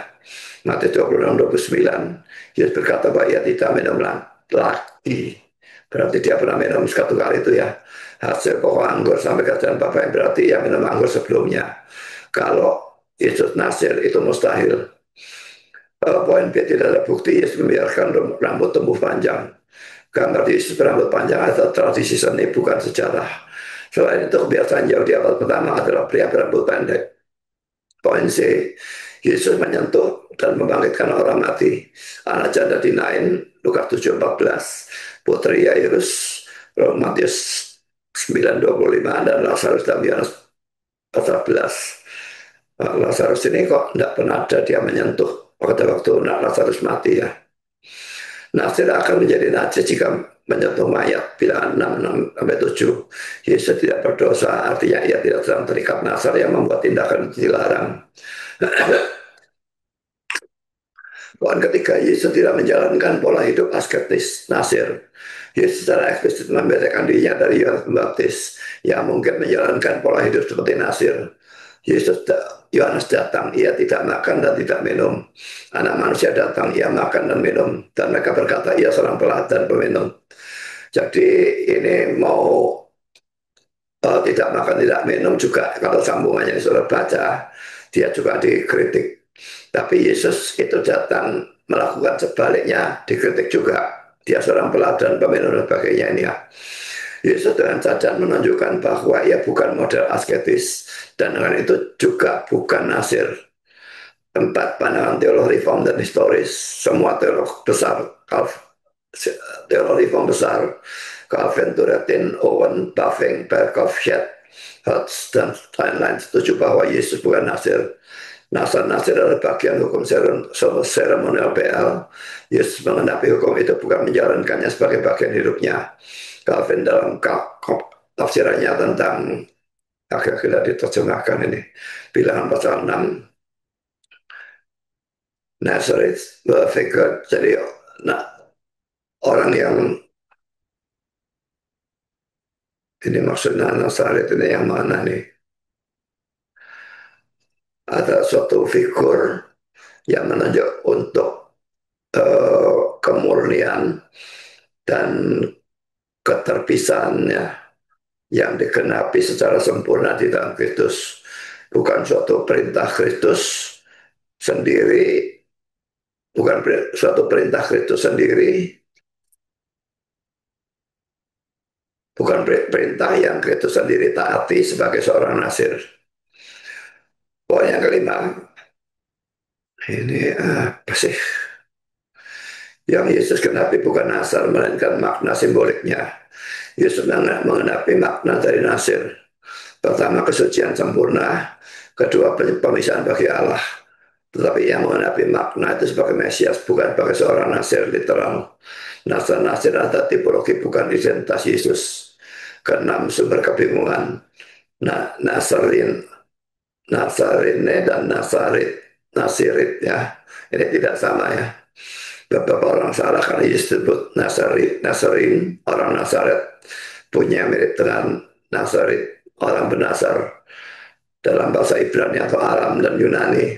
Matius 26:29, Yesus berkata bahwa ia tidak minum lagi. Berarti dia pernah minum satu kali itu ya. Hasil pokok anggur sampai kerjaan Bapak yang berarti ia minum anggur sebelumnya. Kalau Yesus nasir itu mustahil. Poin B, tidak ada bukti Yesus membiarkan rambut tumbuh panjang. Gambar Yesus berambut panjang atau tradisi seni, bukan sejarah. Selain itu kebiasaan Yahudi abad pertama adalah pria berambut pendek. Poin C, Yesus menyentuh dan membangkitkan orang mati. Anak janda di Nain, Lukas 7:14. Putri Yairus, Matius 9:25, dan Lazarus dalam Yohanes 14. Lazarus ini kok tidak pernah ada dia menyentuh pada waktu Lazarus mati ya. Nasir akan menjadi najis jika menyentuh mayat. Bilangan 6-7. Yesus tidak berdosa, artinya ia tidak sedang terikat nasar yang membuat tindakan itu dilarang. Poin ketiga, Yesus tidak menjalankan pola hidup asketis nasir. Yesus secara eksplisit membedakan dirinya dari Yohanes Pembaptis yang mungkin menjalankan pola hidup seperti nasir. Yohanes datang, ia tidak makan dan tidak minum. Anak manusia datang, ia makan dan minum. Dan mereka berkata, ia seorang pelaut dan peminum. Jadi ini mau tidak makan, tidak minum juga. Kalau sambungannya sudah baca, dia juga dikritik. Tapi Yesus itu datang melakukan sebaliknya, dikritik juga. Dia seorang pelaut dan peminum dan sebagainya ini ya. Yesus dengan sadar menunjukkan bahwa ia bukan model asketis dan dengan itu juga bukan nasir. Empat, pandangan teolog reform dan historis. Semua teolog besar, teolog reform besar, Calvin, Turretin, Owen, Bavinck, Berkhoff, Shedd, Hutz, dan lain-lain setuju bahwa Yesus bukan nasir. Nasir adalah bagian hukum seremonial PL. Yesus mengenapi hukum itu bukan menjalankannya sebagai bagian hidupnya. Calvin dalam tafsirannya tentang agak-agak diterjemahkan ini bilangan pasal 6 Nazareth figure. Jadi nah, orang yang ini maksudnya Nazaret ini yang mana nih? Ada suatu figur yang menunjuk untuk kemurnian dan keterpisahannya yang digenapi secara sempurna di dalam Kristus. Bukan suatu perintah Kristus sendiri, bukan suatu perintah Kristus sendiri, bukan perintah yang Kristus sendiri taati sebagai seorang nasir. Poin yang kelima, ini apa sih? Yang Yesus genapi bukan asal, melainkan makna simboliknya. Yesus mengenapi makna dari nasir. Pertama, kesucian sempurna. Kedua, pemisahan bagi Allah. Tetapi yang mengenapi makna itu sebagai Mesias, bukan sebagai seorang nasir literal. Nasir adalah tipologi, bukan identitas Yesus. Keenam, sumber kebingungan. Nah, Nasarine dan Nasirit ya. Ini tidak sama ya. Beberapa orang salah karena Yesus disebut Nasarin, orang Nasaret punya mirip dengan Nasarit, orang Benasar dalam bahasa Ibrani atau Aram dan Yunani.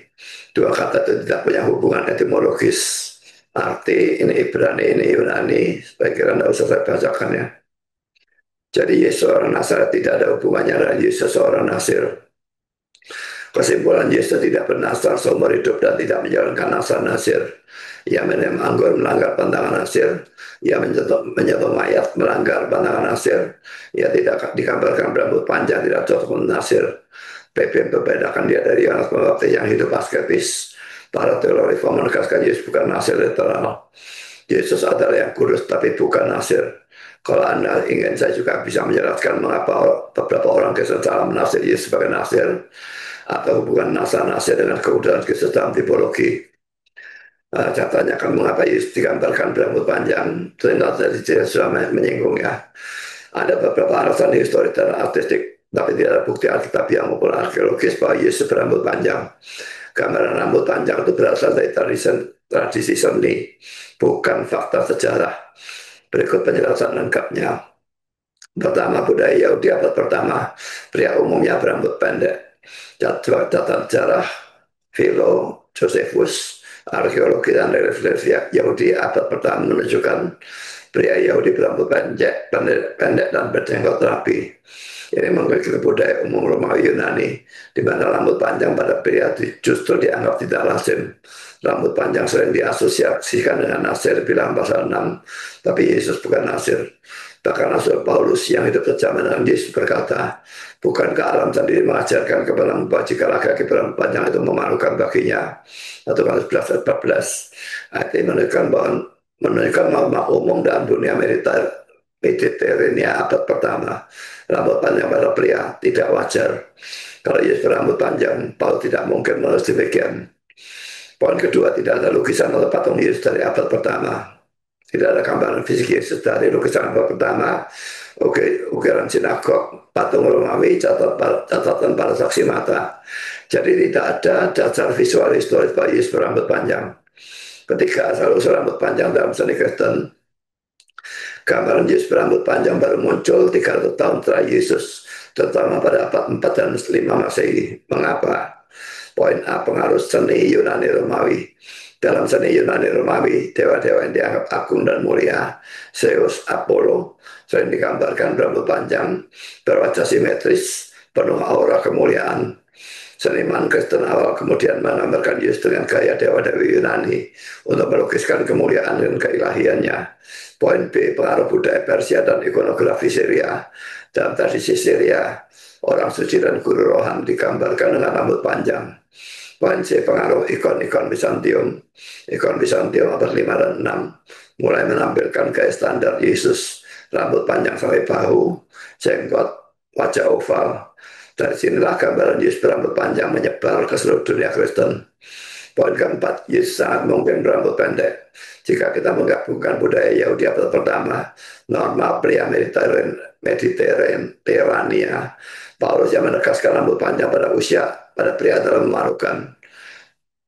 Dua kata itu tidak punya hubungan etimologis. Arti ini Ibrani, ini Yunani. Saya kira tidak usah saya bacakan ya. Jadi Yesus orang Nasaret tidak ada hubungannya dengan Yesus orang Nasir. Kesimpulan Yesus tidak bernasar seumur hidup dan tidak menjalankan nasar nasir. Ia minum anggur melanggar pantangan nasir. Ia menyentuh mayat melanggar pantangan nasir. Ia tidak dikabarkan berambut panjang tidak cocok untuk nasir. PP membedakan dia dari Yohanes Pembaptis yang hidup asketis. Para teolog reform menegaskan Yesus bukan nasir literal. Yesus adalah yang kudus tapi bukan nasir. Kalau Anda ingin, saya juga bisa menjelaskan mengapa beberapa orang Kristen salah menafsir Yesus sebagai nasir atau hubungan nasir dengan keudahan Kristus dalam tipologi. Contohnya kan mengapa Yesus digambarkan berambut panjang, sehingga tadi saya sudah menyinggung ya. Ada beberapa alasan historis dan artistik, tapi tidak ada bukti alkitabiah maupun arkeologis bahwa Yesus berambut panjang. Gambaran rambut panjang itu berasal dari tradisi seni, bukan fakta sejarah. Berikut penjelasan lengkapnya. Pertama, budaya Yahudi abad pertama, pria umumnya berambut pendek. Catatan sejarah Philo, Josephus, arkeologi dan relief Yahudi abad pertama menunjukkan pria Yahudi berambut pendek dan berjenggot rapi. Ini mengikuti budaya umum Romawi Yunani, di mana rambut panjang pada pria justru dianggap tidak lazim. Rambut panjang sering diasosiasikan dengan Nasir, bilang pasal 6, tapi Yesus bukan Nasir. Bahkan Rasul Paulus yang hidup sejaman dengan Yesus berkata, bukankah alam sendiri mengajarkan kepadamu bahwa jika laki-laki berambut panjang itu memalukan baginya? 1 Korintus 11 ayat 14. Ayat ini menunjukkan norma umum dalam dunia Mediterania abad pertama. Rambut panjang pada pria tidak wajar. Kalau Yesus berambut panjang, Paul tidak mungkin menulis demikian. Poin kedua, tidak ada lukisan atau patung Yesus dari abad pertama. Tidak ada gambaran fisik Yesus dari lukisan abad pertama. Ukiran sinagog, patung Romawi, catatan para saksi mata. Jadi tidak ada dasar visual historis bahwa Yesus berambut panjang. Ketika asal-usul rambut panjang dalam seni Kristen, gambaran Yesus berambut panjang baru muncul 300 tahun setelah Yesus, terutama pada abad 4 dan 5 Masehi. Mengapa? Poin A, pengaruh seni Yunani Romawi. Dalam seni Yunani Romawi, dewa-dewa yang dianggap agung dan mulia, Zeus, Apollo, sering digambarkan berambut panjang, berwajah simetris, penuh aura kemuliaan. Seniman Kristen awal kemudian menggambarkan Yesus dengan gaya dewa-dewi Yunani untuk melukiskan kemuliaan dan keilahiannya. Poin B, pengaruh budaya Persia dan ikonografi Syria. Dalam tradisi Syria, orang suci dan guru rohan digambarkan dengan rambut panjang. Poin C, pengaruh ikon-ikon Bizantium. Ikon Bizantium abad 5 dan 6 mulai menampilkan gaya standar Yesus, rambut panjang sampai bahu, jenggot, wajah oval. Dari sinilah gambaran Yesus berambut panjang menyebar ke seluruh dunia Kristen. Poin keempat, Yesus sangat mungkin berambut pendek. Jika kita menggabungkan budaya Yahudi abad pertama, norma pria Mediterania, Paulus yang menegaskan rambut panjang pada pria adalah memalukan.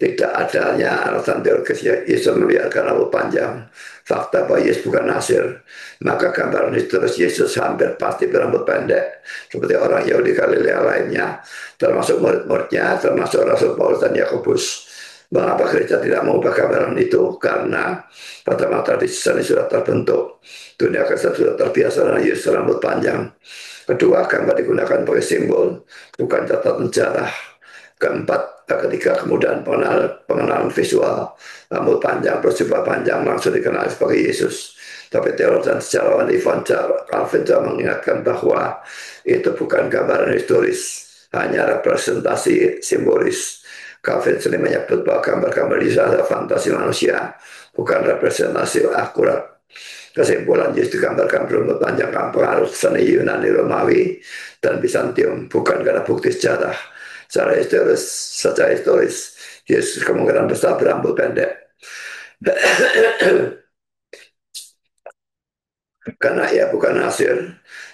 tidak adanya alasan teologis Yesus membiarkan rambut panjang, fakta bahwa Yesus bukan Nasir, maka gambaran historis Yesus hampir pasti berambut pendek, seperti orang Yahudi Galilea lainnya, termasuk murid-muridnya, termasuk Rasul Paulus dan Yakobus. Mengapa gereja tidak mengubah gambaran itu? Karena pertama tradisi seni sudah terbentuk, dunia Kristen sudah terbiasa dengan Yesus rambut panjang. Kedua, gambar digunakan sebagai simbol, bukan catatan sejarah. Keempat, ketiga, kemudahan pengenalan visual, rambut panjang, bersifat panjang langsung dikenal sebagai Yesus. Tapi teolog dan sejarawan Ivan Calvin juga mengingatkan bahwa itu bukan gambaran historis, hanya representasi simbolis. Calvin sering menyebut bahwa gambar-gambar Yesus adalah fantasi manusia, bukan representasi akurat. Kesimpulan Yesus digambarkan berumur panjang pengaruh seni Yunani Romawi dan Bizantium, bukan karena bukti sejarah. Secara historis, Yesus kemungkinan besar berambut pendek. Karena ia bukan Nasir,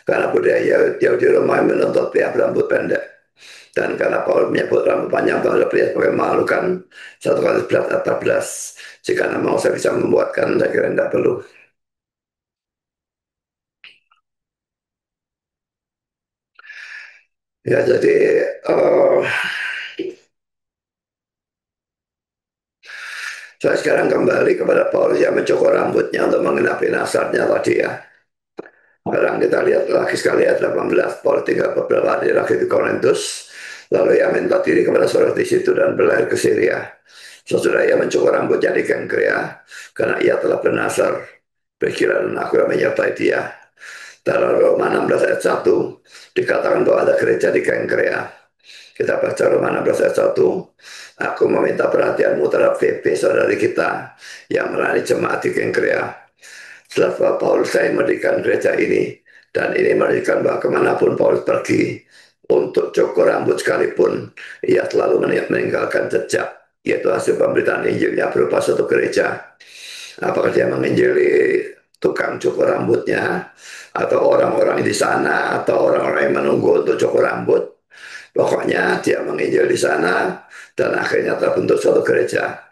karena budaya Yahudi Romawi menuntut pria berambut pendek. Dan karena Paul menyebut rambut panjang pada pria sebagai memalukan, 1 Korintus 11 jika mau saya bisa membuatkan, saya kira tidak perlu. Ya jadi saya sekarang kembali kepada Paulus yang mencukur rambutnya untuk mengenapi nasarnya tadi ya. Sekarang kita lihat lagi sekali ayat 18. Paulus tinggal beberapa hari lagi di Korintus. Lalu ia minta diri kepada saudara di situ dan berlari ke Syria. Sesudah ia mencukur rambutnya di Kengkrea karena ia telah bernasar. Pikiran dan aku yang menyertai dia. Dalam Roma 16 ayat 1 dikatakan bahwa ada gereja di Kengkrea. Kita baca Roma 16 ayat 1. Aku meminta perhatianmu terhadap VP saudari kita yang melayani jemaat di Kengkrea. Setelah Paulus saya mendirikan gereja ini, dan ini menunjukkan bahwa kemanapun Paulus pergi, untuk cukur rambut sekalipun, ia selalu meninggalkan jejak, yaitu hasil pemberitaan Injilnya berupa suatu gereja. Apakah dia menginjili tukang cukur rambutnya, atau orang-orang di sana, atau orang-orang yang menunggu untuk cukur rambut. Pokoknya dia menginjil di sana, dan akhirnya terbentuk suatu gereja.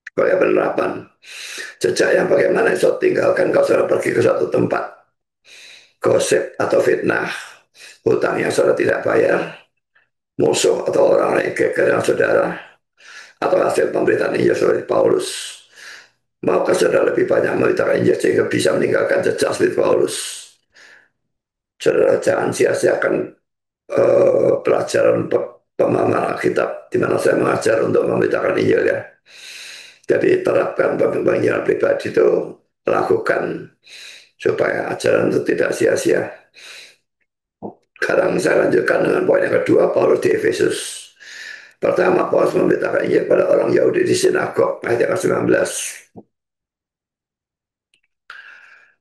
Sebagai penerapan jejak yang bagaimana saya tinggalkan kalau saudara pergi ke suatu tempat, gosip atau fitnah, hutang yang saudara tidak bayar, musuh atau orang yang geger dengan saudara, atau hasil pemberitaan Injil seperti Paulus. Maukah saudara lebih banyak memberitakan Injil sehingga bisa meninggalkan jejak seperti Paulus? Saudara jangan sia-siakan pelajaran pemahaman Alkitab di mana saya mengajar untuk memberitakan Injil ya. Jadi terapkan pembangunan pribadi itu, lakukan supaya ajaran itu tidak sia-sia. Sekarang saya lanjutkan dengan poin yang kedua, Paulus di Efesus. Pertama, Paulus memberitakan Injil pada orang Yahudi di sinagog, ayat yang ke-19.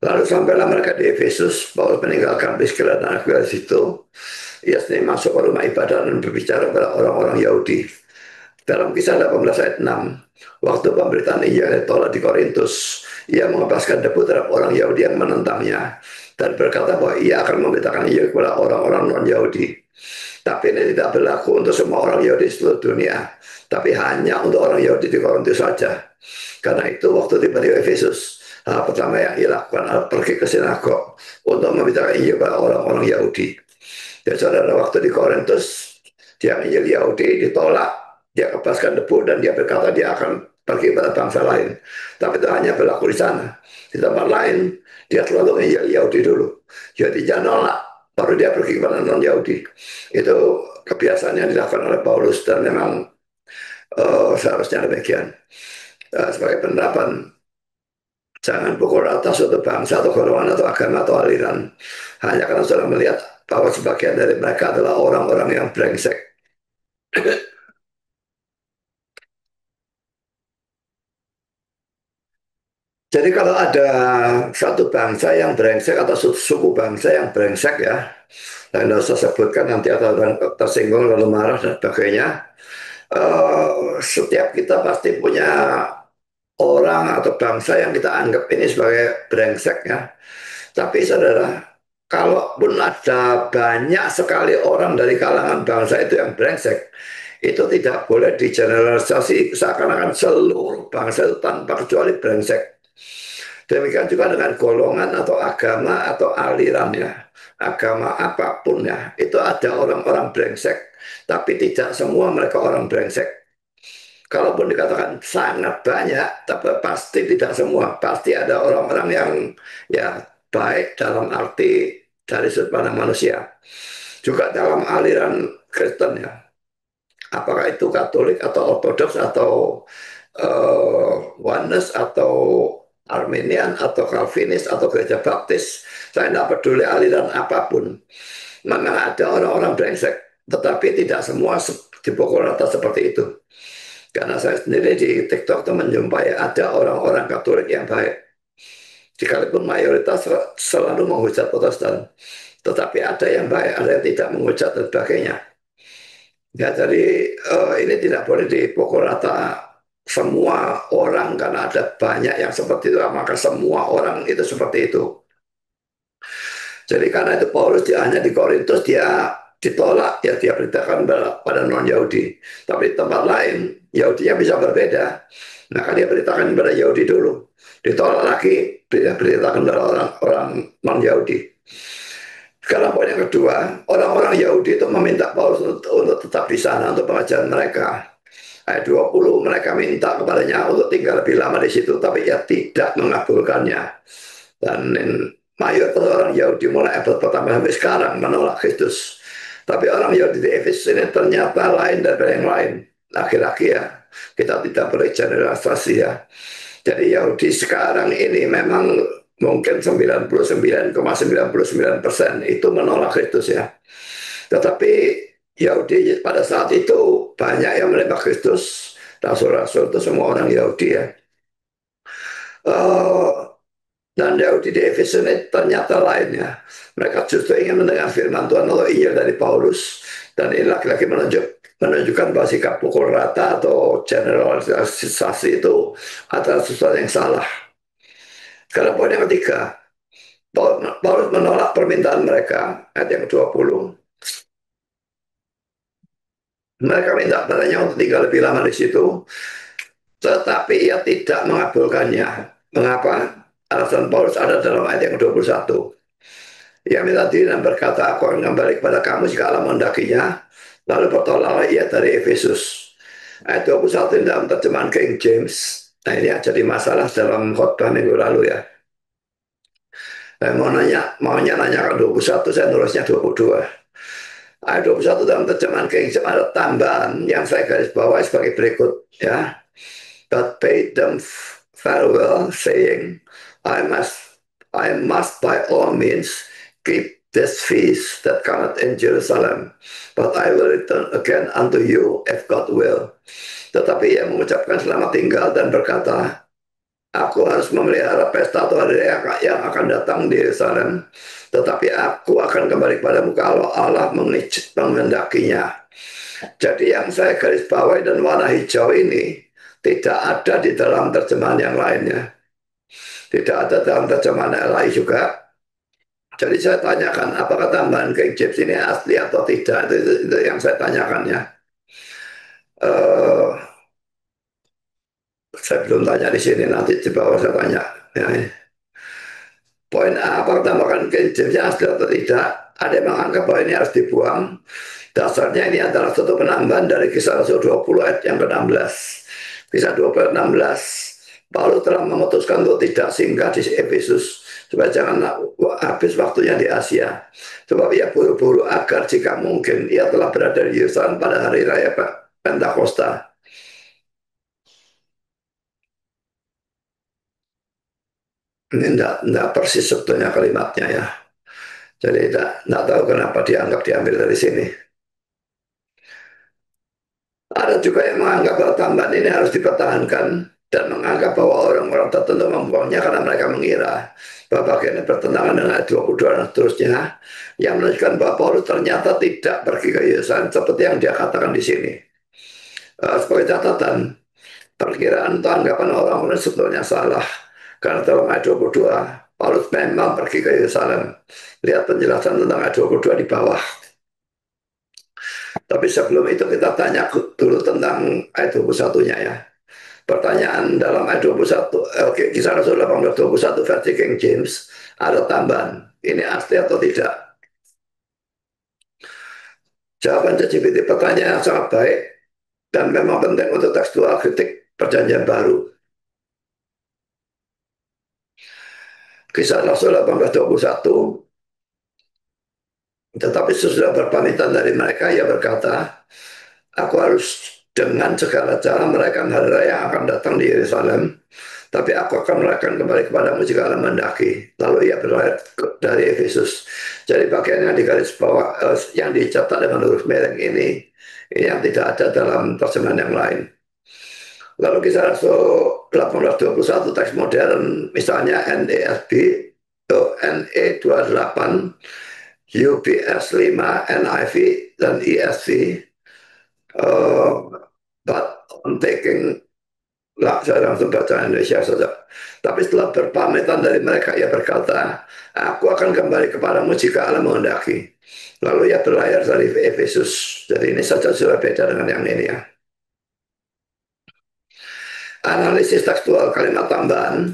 Lalu sampailah mereka di Efesus, Paulus meninggalkan Priscilla dan Aquila di situ. Ia sendiri masuk ke rumah ibadah dan berbicara pada orang-orang Yahudi. Dalam kisah 18 ayat 6, waktu pemberitaan Injil ditolak di Korintus, ia mengepaskan debu terhadap orang Yahudi yang menentangnya dan berkata bahwa ia akan memberitakan Injil kepada orang-orang non-Yahudi. Tapi ini tidak berlaku untuk semua orang Yahudi di seluruh dunia, tapi hanya untuk orang Yahudi di Korintus saja. Karena itu waktu tiba di Efesus, hal pertama yang ia lakukan adalah pergi ke sinagog untuk memberitakan Injil kepada orang-orang Yahudi. Dan saudara, waktu di Korintus, dia Injil Yahudi ditolak, dia lepaskan debu dan dia berkata dia akan pergi pada bangsa lain. Tapi itu hanya berlaku di sana. Di tempat lain, dia selalu Injil Yahudi dulu. Jadi jangan nolak, baru dia pergi kepada non-Yahudi. Itu kebiasaan yang dilakukan oleh Paulus dan memang seharusnya demikian. Sebagai penerapan, jangan pukul rata suatu bangsa atau golongan atau agama atau aliran. Hanya karena sudah melihat bahwa sebagian dari mereka adalah orang-orang yang brengsek. Jadi kalau ada satu bangsa yang brengsek atau suku bangsa yang brengsek ya, dan tidak usah sebutkan nanti atau tersinggung lalu marah dan sebagainya, setiap kita pasti punya orang atau bangsa yang kita anggap ini sebagai brengsek ya. Tapi saudara, kalaupun ada banyak sekali orang dari kalangan bangsa itu yang brengsek, itu tidak boleh digeneralisasi seakan-akan seluruh bangsa itu tanpa kecuali brengsek. Demikian juga dengan golongan atau agama atau alirannya. Agama apapun ya, itu ada orang-orang brengsek. Tapi tidak semua mereka orang brengsek. Kalaupun dikatakan sangat banyak, tapi pasti tidak semua. Pasti ada orang-orang yang ya baik dalam arti dari sudut pandang manusia. Juga dalam aliran Kristen ya. Apakah itu Katolik atau Ortodoks atau Oneness atau Arminian atau Calvinis atau Gereja Baptis. Saya tidak peduli aliran apapun. Memang ada orang-orang brengsek, tetapi tidak semua dipukul rata seperti itu. Karena saya sendiri di TikTok itu menjumpai ada orang-orang Katolik yang baik. Sekalipun mayoritas selalu menghujat Protestan. Tetapi ada yang baik, ada yang tidak menghujat dan sebagainya. Ya, jadi ini tidak boleh dipukul rata semua orang karena ada banyak yang seperti itu, maka semua orang itu seperti itu. Jadi karena itu Paulus dia hanya di Korintus dia ditolak ya dia beritakan pada non Yahudi. Tapi di tempat lain Yahudinya bisa berbeda. Maka dia beritakan kepada Yahudi dulu. Ditolak lagi dia beritakan kepada orang-orang non Yahudi. Sekarang poin yang kedua, orang-orang Yahudi itu meminta Paulus untuk tetap di sana untuk pengajaran mereka. Ayat 20 mereka minta kepadanya untuk tinggal lebih lama di situ tapi ia tidak mengabulkannya. Dan mayoritas orang Yahudi mulai abad pertama sampai sekarang menolak Kristus. Tapi orang Yahudi di Efesus ini ternyata lain daripada yang lain. Laki-laki ya, kita tidak boleh generalisasi ya. Jadi Yahudi sekarang ini memang mungkin 99,99% itu menolak Kristus ya. Tetapi Yahudi pada saat itu banyak yang menerima Kristus. Rasul-rasul itu semua orang Yahudi ya. Uh, dan Yahudi di Efesus ini ternyata lainnya. Mereka justru ingin mendengar firman Tuhan atau Injil dari Paulus. Dan ini laki-laki menunjukkan bahwa sikap pukul rata atau generalisasi itu adalah sesuatu yang salah. Sekarang poin yang ketiga, Paulus menolak permintaan mereka, ayat yang 20. Mereka minta padanya untuk tinggal lebih lama di situ, tetapi ia tidak mengabulkannya. Mengapa? Alasan Paulus ada dalam ayat yang 21. Ia minta diri dan berkata, aku akan kembali kepada kamu jika Allah mendakinya. Lalu bertolaklah ia dari Efesus. Ayat 21 dalam terjemahan King James. Nah ini yang jadi masalah dalam khotbah minggu lalu ya. Maunya nanya ke 21, saya nulisnya 22. Ayat 21 dalam terjemahan King James ada tambahan yang saya garis bawahi sebagai berikut ya. But paid them farewell, saying, I must, I must by all means keep this feast that cometh in Jerusalem, but I will return again unto you if God will. Tetapi ia mengucapkan selamat tinggal dan berkata, aku harus memelihara pesta atau hari yang akan datang di Yerusalem, tetapi aku akan kembali kepadamu kalau Allah mengendakinya. Jadi yang saya garis bawahi dan warna hijau ini tidak ada di dalam terjemahan yang lainnya. Tidak ada dalam terjemahan yang lain juga. Jadi saya tanyakan apakah tambahan King James ini asli atau tidak. Itu yang saya tanyakan ya. Uh, saya belum tanya di sini, nanti di bawah saya tanya. Ya. Poin A, apakah tambahkan King Jamesnya asli atau tidak? Ada yang menganggap bahwa ini harus dibuang. Dasarnya ini adalah satu penambahan dari kisah Rasul 20 ayat yang ke-16. Kisah 20 ayat 16. Paulus telah memutuskan untuk tidak singgah di Efesus supaya jangan habis waktunya di Asia. Sebab ia buru-buru agar jika mungkin ia telah berada di Yerusalem pada hari raya Pentakosta. Ini tidak persis sebetulnya kalimatnya ya. Jadi tidak tahu kenapa diambil dari sini. Ada juga yang menganggap bahwa tambahan ini harus dipertahankan dan menganggap bahwa orang-orang tertentu membuangnya karena mereka mengira bahwa bagiannya bertentangan dengan ayat 22 dan seterusnya yang menunjukkan bahwa Paulus ternyata tidak pergi ke Yerusalem seperti yang dia katakan di sini. Sebagai catatan, perkiraan atau anggapan orang-orang sebetulnya salah karena dalam ayat 22 Paulus memang pergi ke Yerusalem. Lihat penjelasan tentang ayat 22 di bawah. Tapi sebelum itu kita tanya dulu tentang ayat 21-nya ya. Pertanyaan dalam ayat 21, oke, Kisah Rasul 18:21 versi King James, ada tambahan. Ini asli atau tidak? Jawaban ChatGPT pertanyaan yang sangat baik dan memang penting untuk tekstual kritik perjanjian baru. Kisah Rasul 18:21, tetapi sesudah berpamitan dari mereka, ia berkata, aku harus dengan segala cara merayakan hari raya yang akan datang di Yerusalem, tapi aku akan merayakan kembali kepadamu jika Allah mendaki. Lalu ia berlayar dari Efesus. Jadi bagian yang di garis bawah, yang dicatat dengan huruf merah ini yang tidak ada dalam terjemahan yang lain. Lalu Kisah Rasul 18:21 teks modern, misalnya NASB, NE 28, UPS 5, NIV, dan ESV, but on taking lah, saya langsung baca Indonesia saja. Tapi setelah berpamitan dari mereka, ia berkata, aku akan kembali kepadamu jika Allah menghendaki. Lalu ia berlayar dari Efesus. Jadi ini saja sudah beda dengan yang ini ya. Analisis tekstual kalimat tambahan.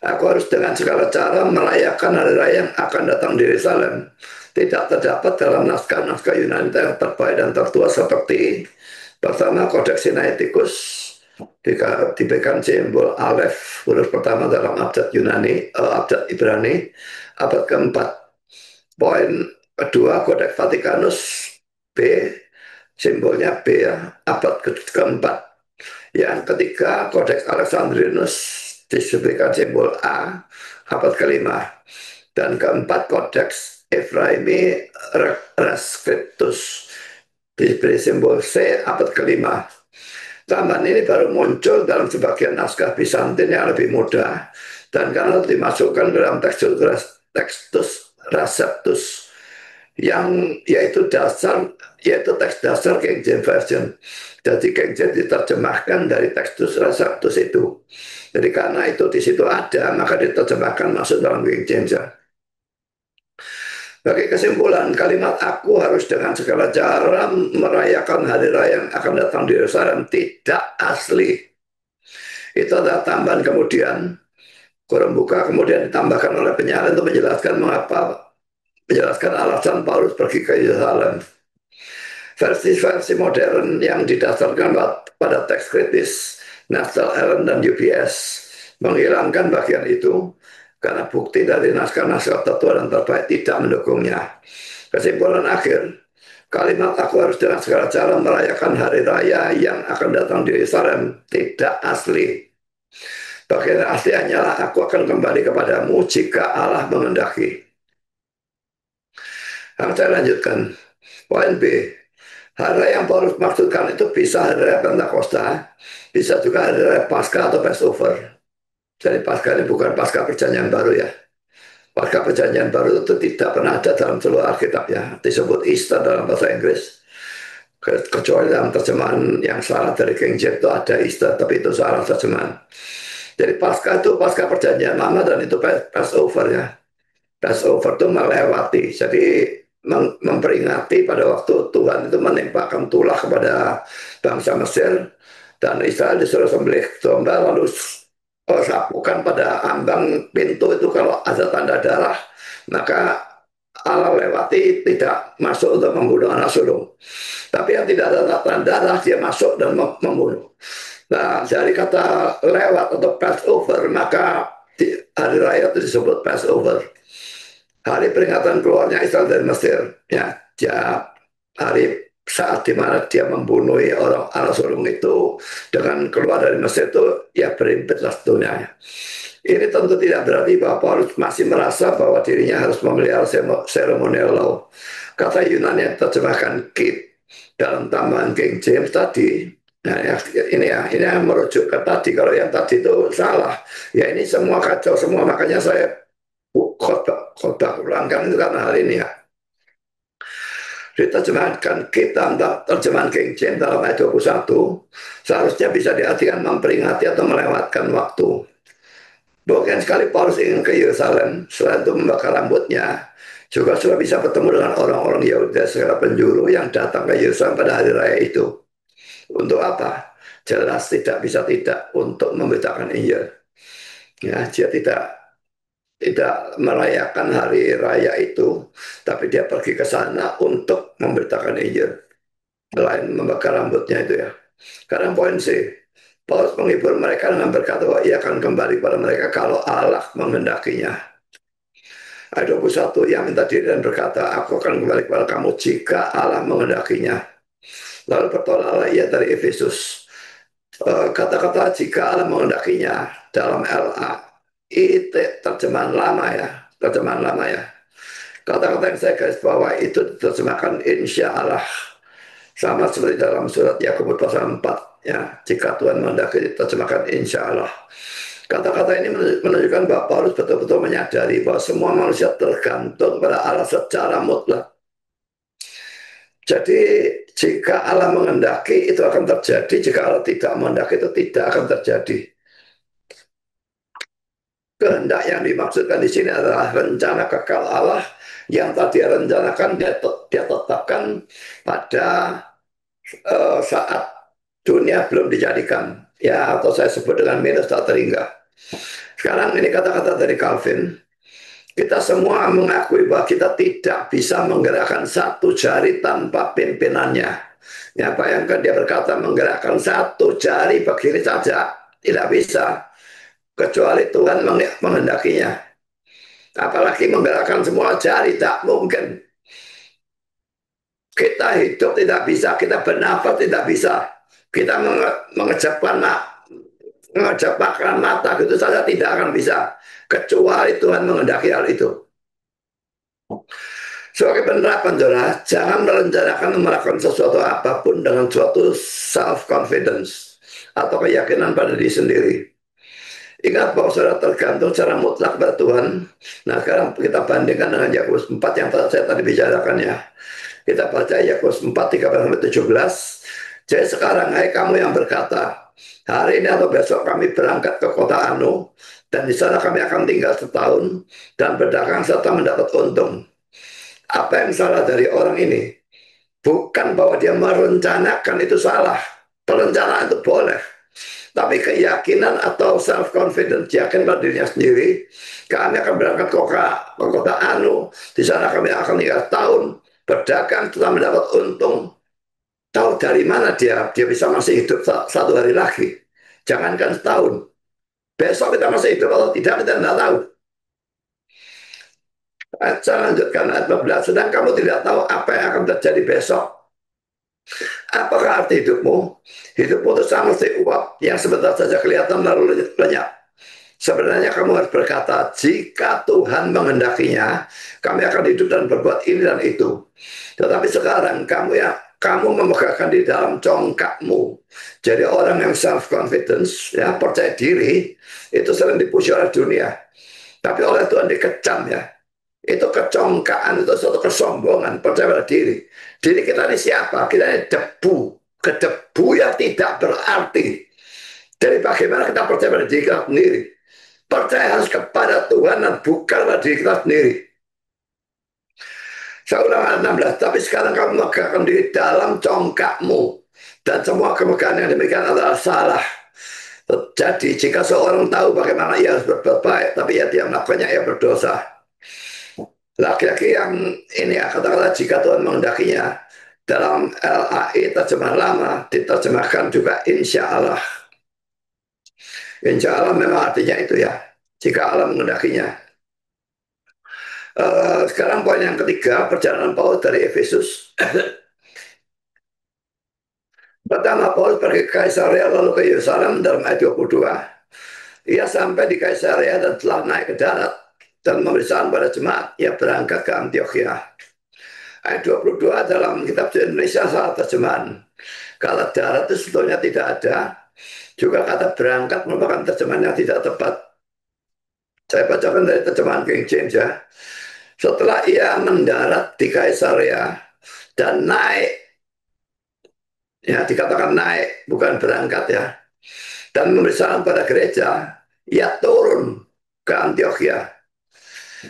Aku harus dengan segala cara merayakan hari raya yang akan datang di Yerusalem. Tidak terdapat dalam naskah-naskah Yunani yang terbaik dan tertua seperti pertama Kodeks Sinaiticus diberikan simbol Aleph huruf pertama dalam abjad Yunani, abjad Ibrani, abad keempat. Poin kedua Kodeks Vatikanus B, simbolnya B ya, abad keempat. Yang ketiga, Kodeks Alexandrinus disebutkan simbol A, abad kelima. Dan keempat, Kodeks Efraimi Rescriptus diberi simbol C, abad kelima. Tambahan ini baru muncul dalam sebagian naskah Bizantin yang lebih mudah dan karena dimasukkan dalam tekstus Receptus yang yaitu teks dasar King James Version. Jadi King James diterjemahkan dari tekstus Receptus itu. Jadi karena itu di situ ada, maka diterjemahkan masuk dalam King James ya. Bagi kesimpulan, kalimat aku harus dengan segala cara merayakan hari raya yang akan datang di Yerusalem tidak asli. Itu adalah tambahan kemudian, kurung buka, kemudian ditambahkan oleh penyalin untuk menjelaskan alasan Paulus pergi ke Yerusalem. Versi-versi modern yang didasarkan pada teks kritis Nathal Allen dan UPS menghilangkan bagian itu karena bukti dari naskah-naskah tertua dan terbaik tidak mendukungnya. Kesimpulan akhir, kalimat aku harus dengan segala cara merayakan hari raya yang akan datang di Yerusalem tidak asli. Bagian asli hanyalah aku akan kembali kepadamu jika Allah menghendaki. Saya lanjutkan. Poin B, hari raya yang Paulus maksudkan itu bisa hari raya Pentakosta, bisa juga hari raya Paskah atau Passover. Jadi Paskah ini bukan Paskah Perjanjian Baru ya. Paskah Perjanjian Baru itu tidak pernah ada dalam seluruh Alkitab ya. Disebut Easter dalam bahasa Inggris. Kecuali dalam terjemahan yang salah dari King James itu ada Easter, tapi itu salah terjemahan. Jadi Paskah itu Paskah Perjanjian Lama dan itu Passover ya. Passover itu melewati, jadi memperingati pada waktu Tuhan itu menimpakan tulah kepada bangsa Mesir dan Israel disuruh sembelih domba lalu sapukan pada ambang pintu itu kalau ada tanda darah maka Allah lewati tidak masuk untuk membunuh anak sulung. Tapi yang tidak ada tanda darah dia masuk dan membunuh. Nah dari kata lewat atau Passover maka hari raya itu disebut Passover. Hari peringatan keluarnya Israel dari Mesir ya, dia hari saat dimana dia membunuh orang anak sulung itu dengan keluar dari Mesir itu ya berimpitlah dunia. Ini tentu tidak berarti bahwa Paulus masih merasa bahwa dirinya harus memelihara seremonial law. Kata Yunani yang terjemahkan kit dalam tambahan King James tadi. Nah, ini yang merujuk ke tadi. Kalau yang tadi itu salah, ya ini semua kacau semua. Makanya saya khotbah ulangkan itu karena hal ini ya. Diterjemahkan kita terjemahan King James dalam ayat 21 seharusnya bisa diartikan memperingati atau melewatkan waktu. Bukan sekali Paulus ingin ke Yerusalem, selain itu membakar rambutnya, juga sudah bisa bertemu dengan orang-orang Yahudi dari segala penjuru yang datang ke Yerusalem pada hari raya itu. Untuk apa? Jelas tidak bisa tidak untuk memberitakan Injil. Ya, dia tidak merayakan hari raya itu, tapi dia pergi ke sana untuk memberitakan Injil. Selain membakar rambutnya itu ya. Karena poin C, Paulus menghibur mereka dengan berkata bahwa ia akan kembali pada mereka kalau Allah menghendakinya. Ayat 21, yang minta diri dan berkata, aku akan kembali kepada kamu jika Allah menghendakinya. Lalu bertolaklah ia dari Efesus. Kata-kata jika Allah menghendakinya dalam LA, itu terjemahan lama ya, terjemahan lama ya. Kata-kata yang saya garis bawah itu diterjemahkan insya Allah. Sama seperti dalam surat Yakobus pasal 4. Ya, jika Tuhan menghendaki diterjemahkan insya Allah. Kata-kata ini menunjukkan bahwa Paulus betul-betul menyadari bahwa semua manusia tergantung pada Allah secara mutlak. Jadi jika Allah menghendaki itu akan terjadi, jika Allah tidak menghendaki itu tidak akan terjadi. Kehendak yang dimaksudkan di sini adalah rencana kekal Allah yang tadi rencanakan dia tetapkan pada saat dunia belum dijadikan, ya, atau saya sebut dengan minus tak terhingga. Sekarang ini kata-kata dari Calvin, kita semua mengakui bahwa kita tidak bisa menggerakkan satu jari tanpa pimpinannya. Ya, bayangkan dia berkata menggerakkan satu jari begini saja tidak bisa kecuali Tuhan menghendakinya. Apalagi menggerakkan semua jari, tak mungkin. Kita hidup tidak bisa, kita bernafas tidak bisa, kita mengejapkan mata gitu saja tidak akan bisa kecuali Tuhan menghendaki hal itu. Sebagai penerapan, saudara, jangan merencanakan melakukan sesuatu apapun dengan suatu self confidence atau keyakinan pada diri sendiri. Ingat bahwa saudara tergantung secara mutlak pada Tuhan. Nah, sekarang kita bandingkan dengan Yakobus 4 yang saya tadi bicarakan ya. Kita baca Yakobus 4, 13-17. Jadi sekarang, hai kamu yang berkata, hari ini atau besok kami berangkat ke kota Anu, dan di sana kami akan tinggal setahun, dan berdagang serta mendapat untung. Apa yang salah dari orang ini? Bukan bahwa dia merencanakan itu salah. Perencanaan itu boleh. Tapi keyakinan atau self-confidence, yakin pada dirinya sendiri, kami akan berangkat ke kota Anu, di sana kami akan tinggal setahun, berdagang setelah mendapat untung. Tahu dari mana dia bisa masih hidup satu hari lagi? Jangankan setahun. Besok kita masih hidup atau tidak, kita tidak tahu. Saya lanjutkan ayat 14. Sedang kamu tidak tahu apa yang akan terjadi besok. Apakah arti hidupmu? Hidupmu itu sama seperti uap yang sebentar saja kelihatan lalu lenyap. Sebenarnya kamu harus berkata, jika Tuhan menghendakinya, kami akan hidup dan berbuat ini dan itu. Tetapi sekarang kamu memegangkan di dalam congkakmu. Jadi orang yang self confidence, ya, percaya diri, itu sering dipuji oleh dunia. Tapi oleh Tuhan dikecam ya. Itu kecongkaan, itu suatu kesombongan, percaya pada diri. Diri kita ini siapa? Kita ini debu. Kedebu yang tidak berarti. Jadi bagaimana kita percaya pada diri kita sendiri? Percaya harus kepada Tuhan dan bukan pada diri kita sendiri. Saya ulang ayat 16. Tapi sekarang kamu megahkan di dalam congkakmu. Dan semua kemegahan yang demikian adalah salah. Jadi jika seorang tahu bagaimana ia harus berbuat baik, tapi dia melakukannya, ia berdosa. Laki-laki yang ini ya, kata-kata jika Tuhan menghendakinya, dalam LAI terjemahan lama diterjemahkan juga insya Allah. Insya Allah memang artinya itu ya, jika Allah menghendakinya. Sekarang poin yang ketiga, perjalanan Paulus dari Efesus. Pertama, Paulus pergi ke Kaisarea lalu ke Yerusalem dalam ayat 22. Ia sampai di Kaisarea dan telah naik ke darat dan memberi pada jemaat. Ia berangkat ke Antioquia. Ayat 22 dalam kitab Indonesia salah terjemahan. Kalau darat itu sebetulnya tidak ada. Juga kata berangkat merupakan terjemahan yang tidak tepat. Saya bacakan dari terjemahan King James ya. Setelah ia mendarat di Kaisarea dan naik, ya dikatakan naik, bukan berangkat ya, dan memberi salam pada gereja, ia turun. ke Antioquia.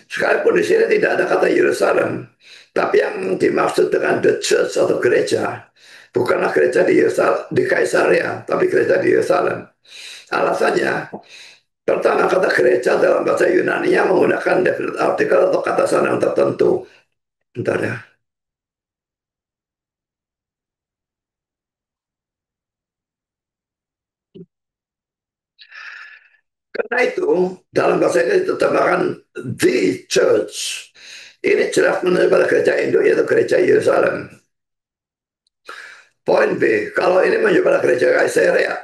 Sekalipun di sini tidak ada kata Yerusalem, tapi yang dimaksud dengan the church atau gereja bukanlah gereja di di Kaisaria, tapi gereja di Yerusalem. Alasannya, pertama kata gereja dalam bahasa Yunani-nya menggunakan definite artikel atau kata sanang tertentu. Bentar ya. Karena itu, dalam bahasa Inggris diterjemahkan the church. Ini jelas menunjuk pada gereja Indo, yaitu gereja Yerusalem. Poin B, kalau ini menunjuk pada gereja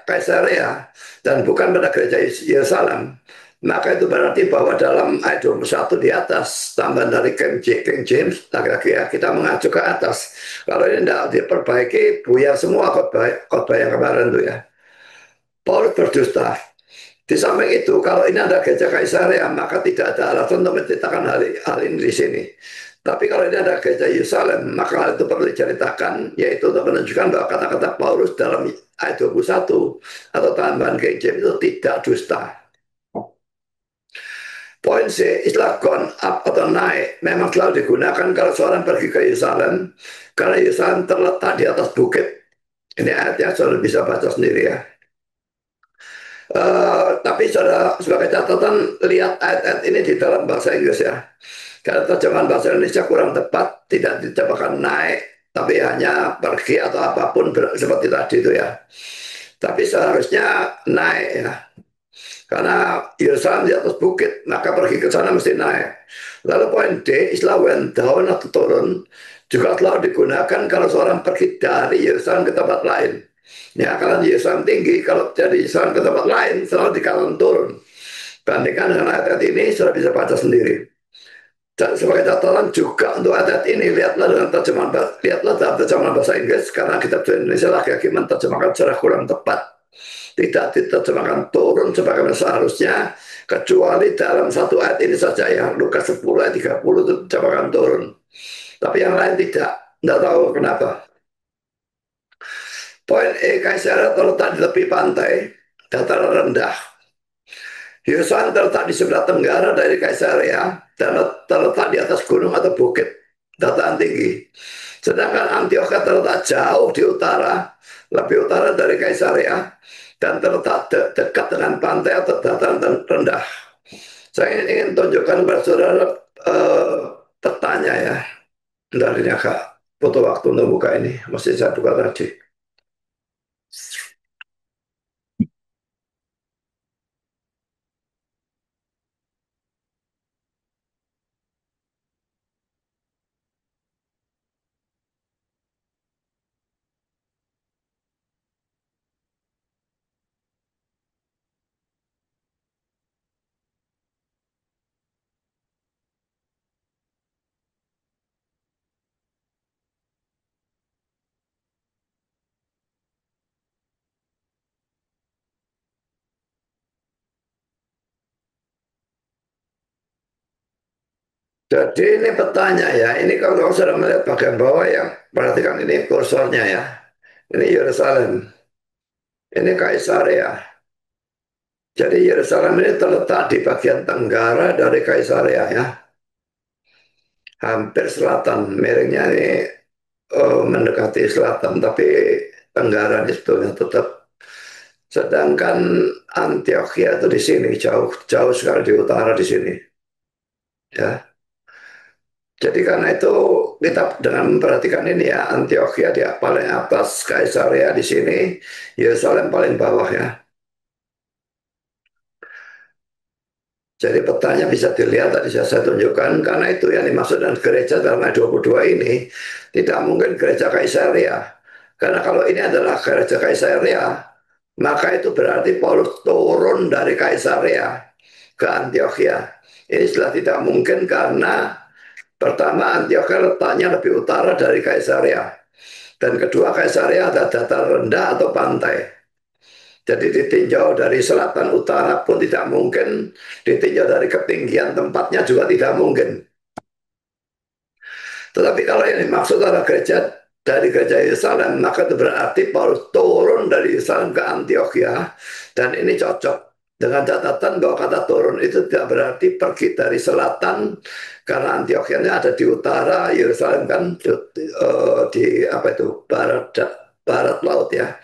Kaisaria dan bukan pada gereja Yerusalem, maka itu berarti bahwa dalam ayat 21 di atas, tambahan dari King James, lagi-lagi ya, kita mengacu ke atas. Kalau ini tidak diperbaiki, buyar semua khotbah yang kemarin itu ya. Paulus berdusta. Di samping itu, kalau ini ada gereja Kaisaria, maka tidak ada alasan untuk menceritakan hal ini di sini. Tapi kalau ini ada gereja Yerusalem, maka hal itu perlu diceritakan, yaitu untuk menunjukkan bahwa kata-kata Paulus dalam ayat 21 atau tambahan King James itu tidak dusta. Poin C, istilah gone up atau naik memang selalu digunakan kalau seorang pergi ke Yerusalem, karena Yerusalem terletak di atas bukit. Ini ayatnya saudara bisa baca sendiri ya. Tapi saudara sebagai catatan lihat ayat-ayat ini di dalam bahasa Inggris ya. Karena terjemahan bahasa Indonesia kurang tepat, tidak diterjemahkan naik, tapi hanya pergi atau apapun seperti tadi itu ya. Tapi seharusnya naik ya. Karena Yerusalem di atas bukit, maka pergi ke sana mesti naik. Lalu poin D, istilah went down atau turun, juga selalu digunakan kalau seorang pergi dari Yerusalem ke tempat lain. Ya, kalau di Yerusalem tinggi, kalau dari Yerusalem ke tempat lain, selalu dikatakan turun. Bandingkan dengan ayat ini, sudah bisa baca sendiri. Dan sebagai catatan juga untuk ayat ini, lihatlah dalam terjemahan bahasa Inggris, karena kitab Indonesia lagi-lagi menerjemahkan secara kurang tepat. Tidak diterjemahkan turun sebagaimana seharusnya, kecuali dalam satu ayat ini saja ya, Lukas 10 ayat 30 itu diterjemahkan turun. Tapi yang lain tidak tahu kenapa. Poin E, Kaisar terletak di tepi pantai, dataran rendah. Yerusalem terletak di sebelah tenggara dari Kaisaria dan terletak di atas gunung atau bukit, dataran tinggi. Sedangkan Antiochia terletak jauh di utara, lebih utara dari Kaisaria, dan terletak dekat dengan pantai atau dataran rendah. Saya ingin tunjukkan kepada saudara petanya ya. Bentar ini agak butuh waktu untuk buka ini. Mesti saya buka tadi. Jadi ini petanya ya. Ini kalau sudah melihat bagian bawah yang perhatikan ini kursornya ya. Ini Yerusalem. Ini Kaisaria. Jadi Yerusalem ini terletak di bagian tenggara dari Kaisaria ya. Hampir selatan. Miringnya ini mendekati selatan. Tapi tenggara di sebetulnya tetap. Sedangkan Antioquia itu di sini. Jauh, jauh sekali di utara di sini. Ya. Jadi karena itu kita dengan memperhatikan ini ya, Antioquia di paling atas, Kaisaria di sini, Yerusalem paling bawah ya. Jadi petanya bisa dilihat tadi saya tunjukkan, karena itu yang dimaksud dengan gereja dalam ayat 22 ini tidak mungkin gereja Kaisaria. Karena kalau ini adalah gereja Kaisaria, maka itu berarti Paulus turun dari Kaisaria ke Antioquia. Ini sudah tidak mungkin karena pertama Antioquia letaknya lebih utara dari Kaisaria. Dan kedua, Kaisaria ada dataran rendah atau pantai. Jadi ditinjau dari selatan utara pun tidak mungkin, ditinjau dari ketinggian tempatnya juga tidak mungkin. Tetapi kalau yang dimaksud adalah gereja dari gereja Yerusalem, maka itu berarti Paulus turun dari Yerusalem ke Antioquia, dan ini cocok. Dengan catatan bahwa kata turun itu tidak berarti pergi dari selatan, karena Antiokhia ini ada di utara, Yerusalem kan di apa itu barat barat laut ya,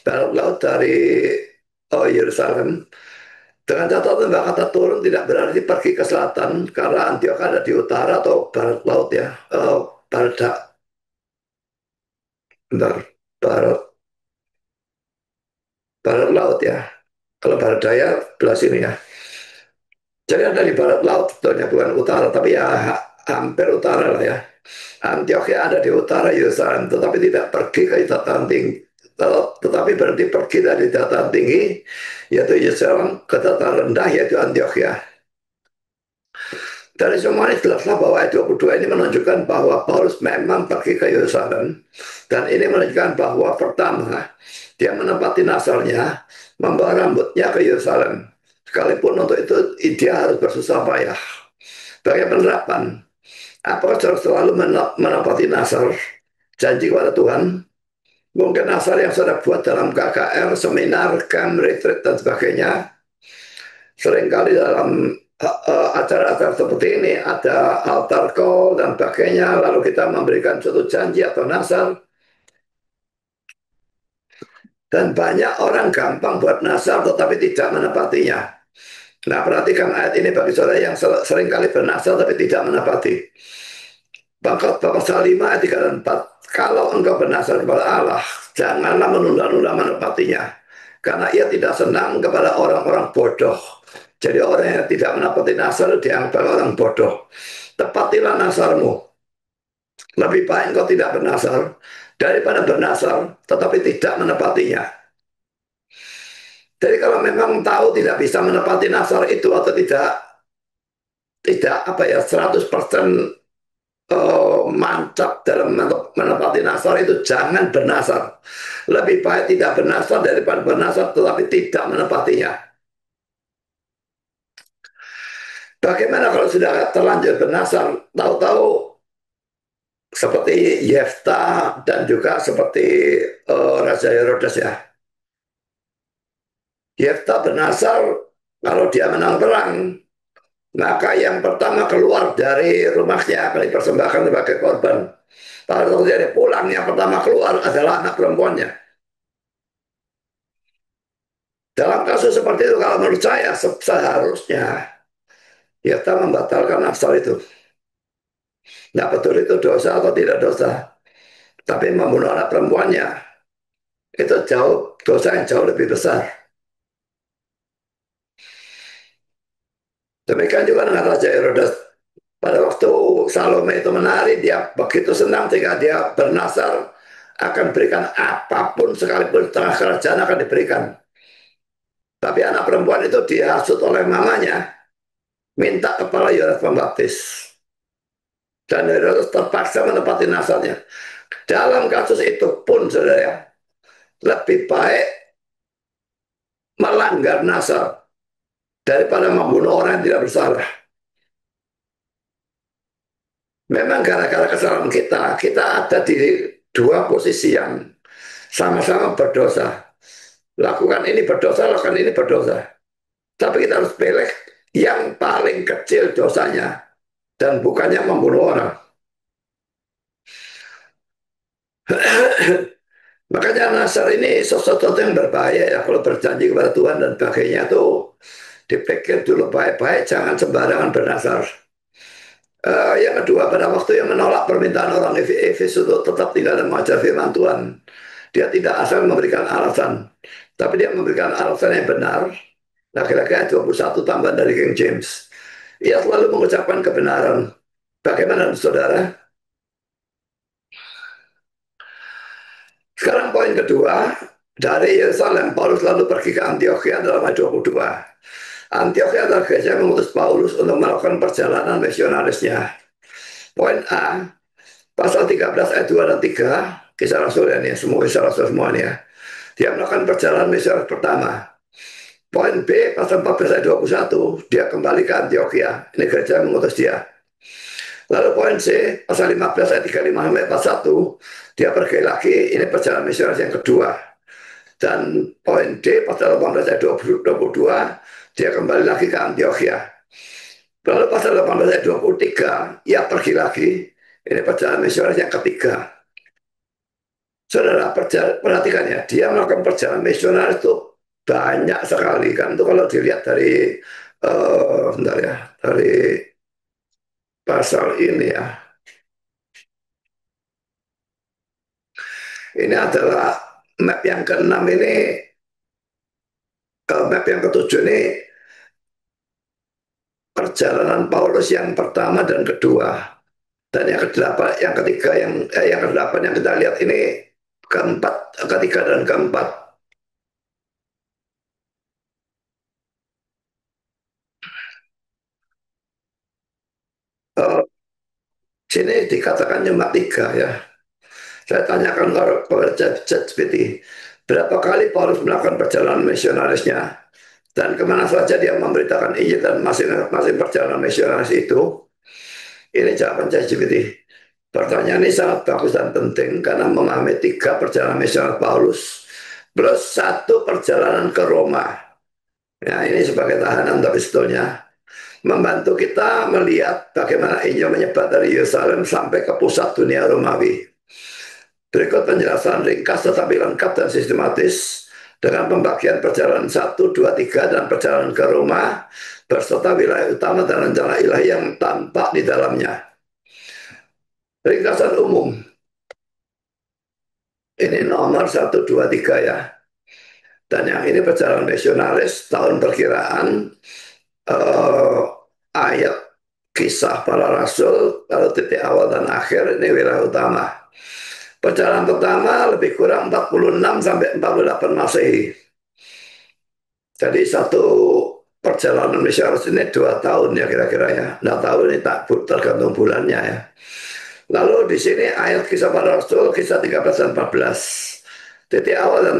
barat laut dari Yerusalem. Dengan catatan bahwa kata turun tidak berarti pergi ke selatan, karena Antiokhia ada di utara atau barat laut ya, barat bentar, barat barat laut ya. Kalau barat daya belah sini ya. Jadi ada di barat laut, sebetulnya bukan utara, tapi ya hampir utara lah ya. Antioquia ada di utara Yerusalem, tetapi tidak pergi ke dataran tinggi, tetapi berarti pergi dari dataran tinggi, yaitu Yerusalem, ke dataran rendah, yaitu Antioquia. Dari semua ini jelaslah bahwa ayat 22 ini menunjukkan bahwa Paulus memang pergi ke Yerusalem, dan ini menunjukkan bahwa pertama, dia menempati nasalnya, membawa rambutnya ke Yerusalem. Sekalipun untuk itu dia harus bersusah payah. Sebagai penerapan, apakah harus selalu menempati nasar, janji kepada Tuhan? Mungkin nasar yang sudah buat dalam KKR, seminar, camp, retreat, dan sebagainya. Seringkali dalam acara-acara seperti ini ada altar call dan sebagainya, lalu kita memberikan suatu janji atau nasar, dan banyak orang gampang buat nasar tetapi tidak menepatinya. Nah, perhatikan ayat ini bagi saudara yang seringkali bernasar tapi tidak menepati. Pasal 5 ayat 3 dan 4. Kalau engkau bernasar kepada Allah, janganlah menunda-nunda menepatinya. Karena ia tidak senang kepada orang-orang bodoh. Jadi orang yang tidak menepati nasar dianggap orang bodoh. Tepatilah nasarmu. Lebih baik engkau tidak bernasar daripada bernasar tetapi tidak menepatinya. Jadi kalau memang tahu tidak bisa menepati nasar itu atau tidak tidak apa ya 100% mantap dalam menepati nasar itu jangan bernasar. Lebih baik tidak bernasar daripada bernasar tetapi tidak menepatinya. Bagaimana kalau sudah terlanjur bernasar, tahu-tahu seperti Yefta dan juga seperti Raja Herodes ya. Yefta bernasar kalau dia menang perang, maka yang pertama keluar dari rumahnya akan dipersembahkan sebagai korban. Kalau dia pulang, yang pertama keluar adalah anak perempuannya. Dalam kasus seperti itu, kalau menurut saya seharusnya kita membatalkan nafsal itu. Tidak betul itu dosa atau tidak dosa. Tapi membunuh anak perempuannya, itu jauh dosa yang jauh lebih besar. Demikian juga dengan Raja Herodes. Pada waktu Salome itu menari, dia begitu senang sehingga dia bernasar akan berikan apapun sekalipun setengah kerajaan akan diberikan. Tapi anak perempuan itu dihasut oleh mamanya, minta kepala Yohanes Pembaptis. Dan Herodes terpaksa menepati nasarnya. Dalam kasus itu pun, saudara, lebih baik melanggar nasar daripada membunuh orang yang tidak bersalah. Memang gara-gara kesalahan kita, kita ada di dua posisi yang sama-sama berdosa. Lakukan ini berdosa, lakukan ini berdosa. Tapi kita harus pilih yang paling kecil dosanya dan bukannya membunuh orang. Makanya nasar ini sesuatu yang berbahaya ya, kalau berjanji kepada Tuhan dan sebagainya itu dipikir dulu baik-baik, jangan sembarangan bernasar. Yang kedua, pada waktu yang menolak permintaan orang Efesus untuk tetap tinggal dan mengajar firman Tuhan, dia tidak asal memberikan alasan, tapi dia memberikan alasan yang benar. Laki-laki ayat 21 tambahan dari King James. Ia selalu mengucapkan kebenaran. Bagaimana saudara? Sekarang poin kedua, dari Yerusalem, Paulus lalu pergi ke Antioquia dalam ayat 22. Antioquia adalah gereja yang mengutus Paulus untuk melakukan perjalanan misionarisnya. Poin A, pasal 13 ayat 2 dan 3, kisah Rasul ini, semua kisah Rasul semua ini ya. Dia melakukan perjalanan misionaris pertama. Poin B, pasal 14 ayat 21, dia kembali ke Antioquia. Ini gereja yang mengutus dia. Lalu poin C, pasal 15 ayat 35 sampai 41, dia pergi lagi, ini perjalanan misionaris yang kedua. Dan poin D pasal 18 ayat 22 dia kembali lagi ke Antioquia. Lalu pasal 18 ayat 23 ia pergi lagi. Ini perjalanan misioner yang ketiga. Saudara perhatikan ya, dia melakukan perjalanan misioner itu banyak sekali kan. Itu kalau dilihat dari bentar ya, dari pasal ini ya. Ini adalah map yang keenam ini, map yang ketujuh ini perjalanan Paulus yang pertama dan kedua. Dan yang kedelapan, yang ketiga, yang kedelapan yang kita lihat ini keempat, ketiga dan keempat. Uh, Sini dikatakan cuma tiga ya. Saya tanyakan kepada ChatGPT, berapa kali Paulus melakukan perjalanan misionarisnya dan kemana saja dia memberitakan Injil dan masing-masing perjalanan misionaris itu. Ini jawaban ChatGPT. Pertanyaan ini sangat bagus dan penting karena memahami tiga perjalanan misionaris Paulus plus satu perjalanan ke Roma. Ya, ini sebagai tahanan tapi sebetulnya membantu kita melihat bagaimana Injil menyebar dari Yerusalem sampai ke pusat dunia Romawi. Berikut penjelasan ringkas tetapi lengkap dan sistematis dengan pembagian perjalanan 1, 2, 3 dan perjalanan ke Roma berserta wilayah utama dan rencana ilahi yang tampak di dalamnya. Ringkasan umum, ini nomor 1, 2, 3 ya. Dan yang ini perjalanan misionaris tahun perkiraan eh, ayat kisah para rasul, lalu titik awal dan akhir ini wilayah utama. Perjalanan pertama lebih kurang 46 sampai 48 Masehi. Jadi satu perjalanan misionaris ini 2 tahun ya kira-kira ya. Nggak tahu ini tak tergantung bulannya ya. Lalu di sini ayat kisah para rasul kisah 13 dan 14. Titik awal dan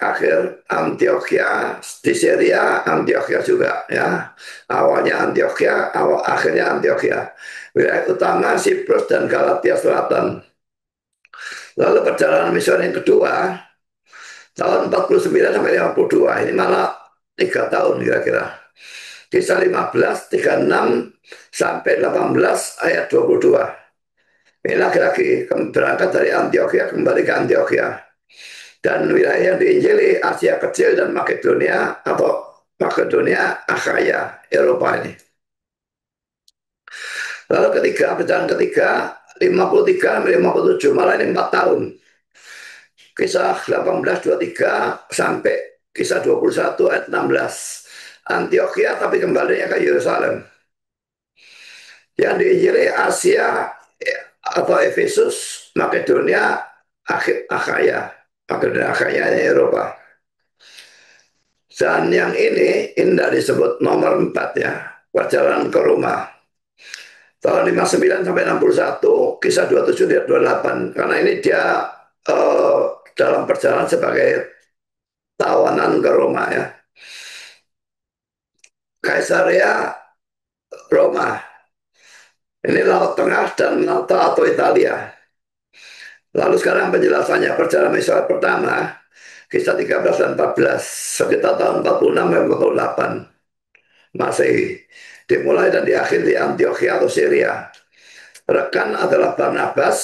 akhir Antioquia di Syria, Antioquia juga ya. Awalnya Antioquia, akhirnya Antioquia. Wilayah utama Siprus dan Galatia Selatan. Lalu perjalanan mision yang kedua tahun 49 sampai 52 ini malah 3 tahun kira-kira. Kisah 15, 36 sampai 18 ayat 22. Ini lagi-lagi berangkat dari Antioquia kembali ke Antioquia. Dan wilayah yang diinjili Asia Kecil dan Makedonia atau Makedonia, Akhaya, Eropa ini. Lalu perjalanan ketiga 53 sampai 57 malah ini 4 tahun. Kisah 18:23 sampai kisah 21 ayat 16. Antioquia tapi kembalinya ke Yerusalem. Yang diinjili Asia atau Efesus, Makedonia, Akhaya. Makedonia, Akhaya ini Eropa. Dan yang ini tidak disebut nomor 4 ya. Perjalanan ke Roma. Tahun 59 sampai 61, kisah 27 dan 28. Karena ini dia eh, dalam perjalanan sebagai tawanan ke Roma ya. Kaisaria Roma. Ini Laut Tengah dan Malta atau Italia. Lalu sekarang penjelasannya perjalanan misioner pertama, kisah 13 dan 14, sekitar tahun 46 dan 48 Masehi. Dimulai dan diakhiri di Antioquia atau Syria. Rekan adalah Barnabas.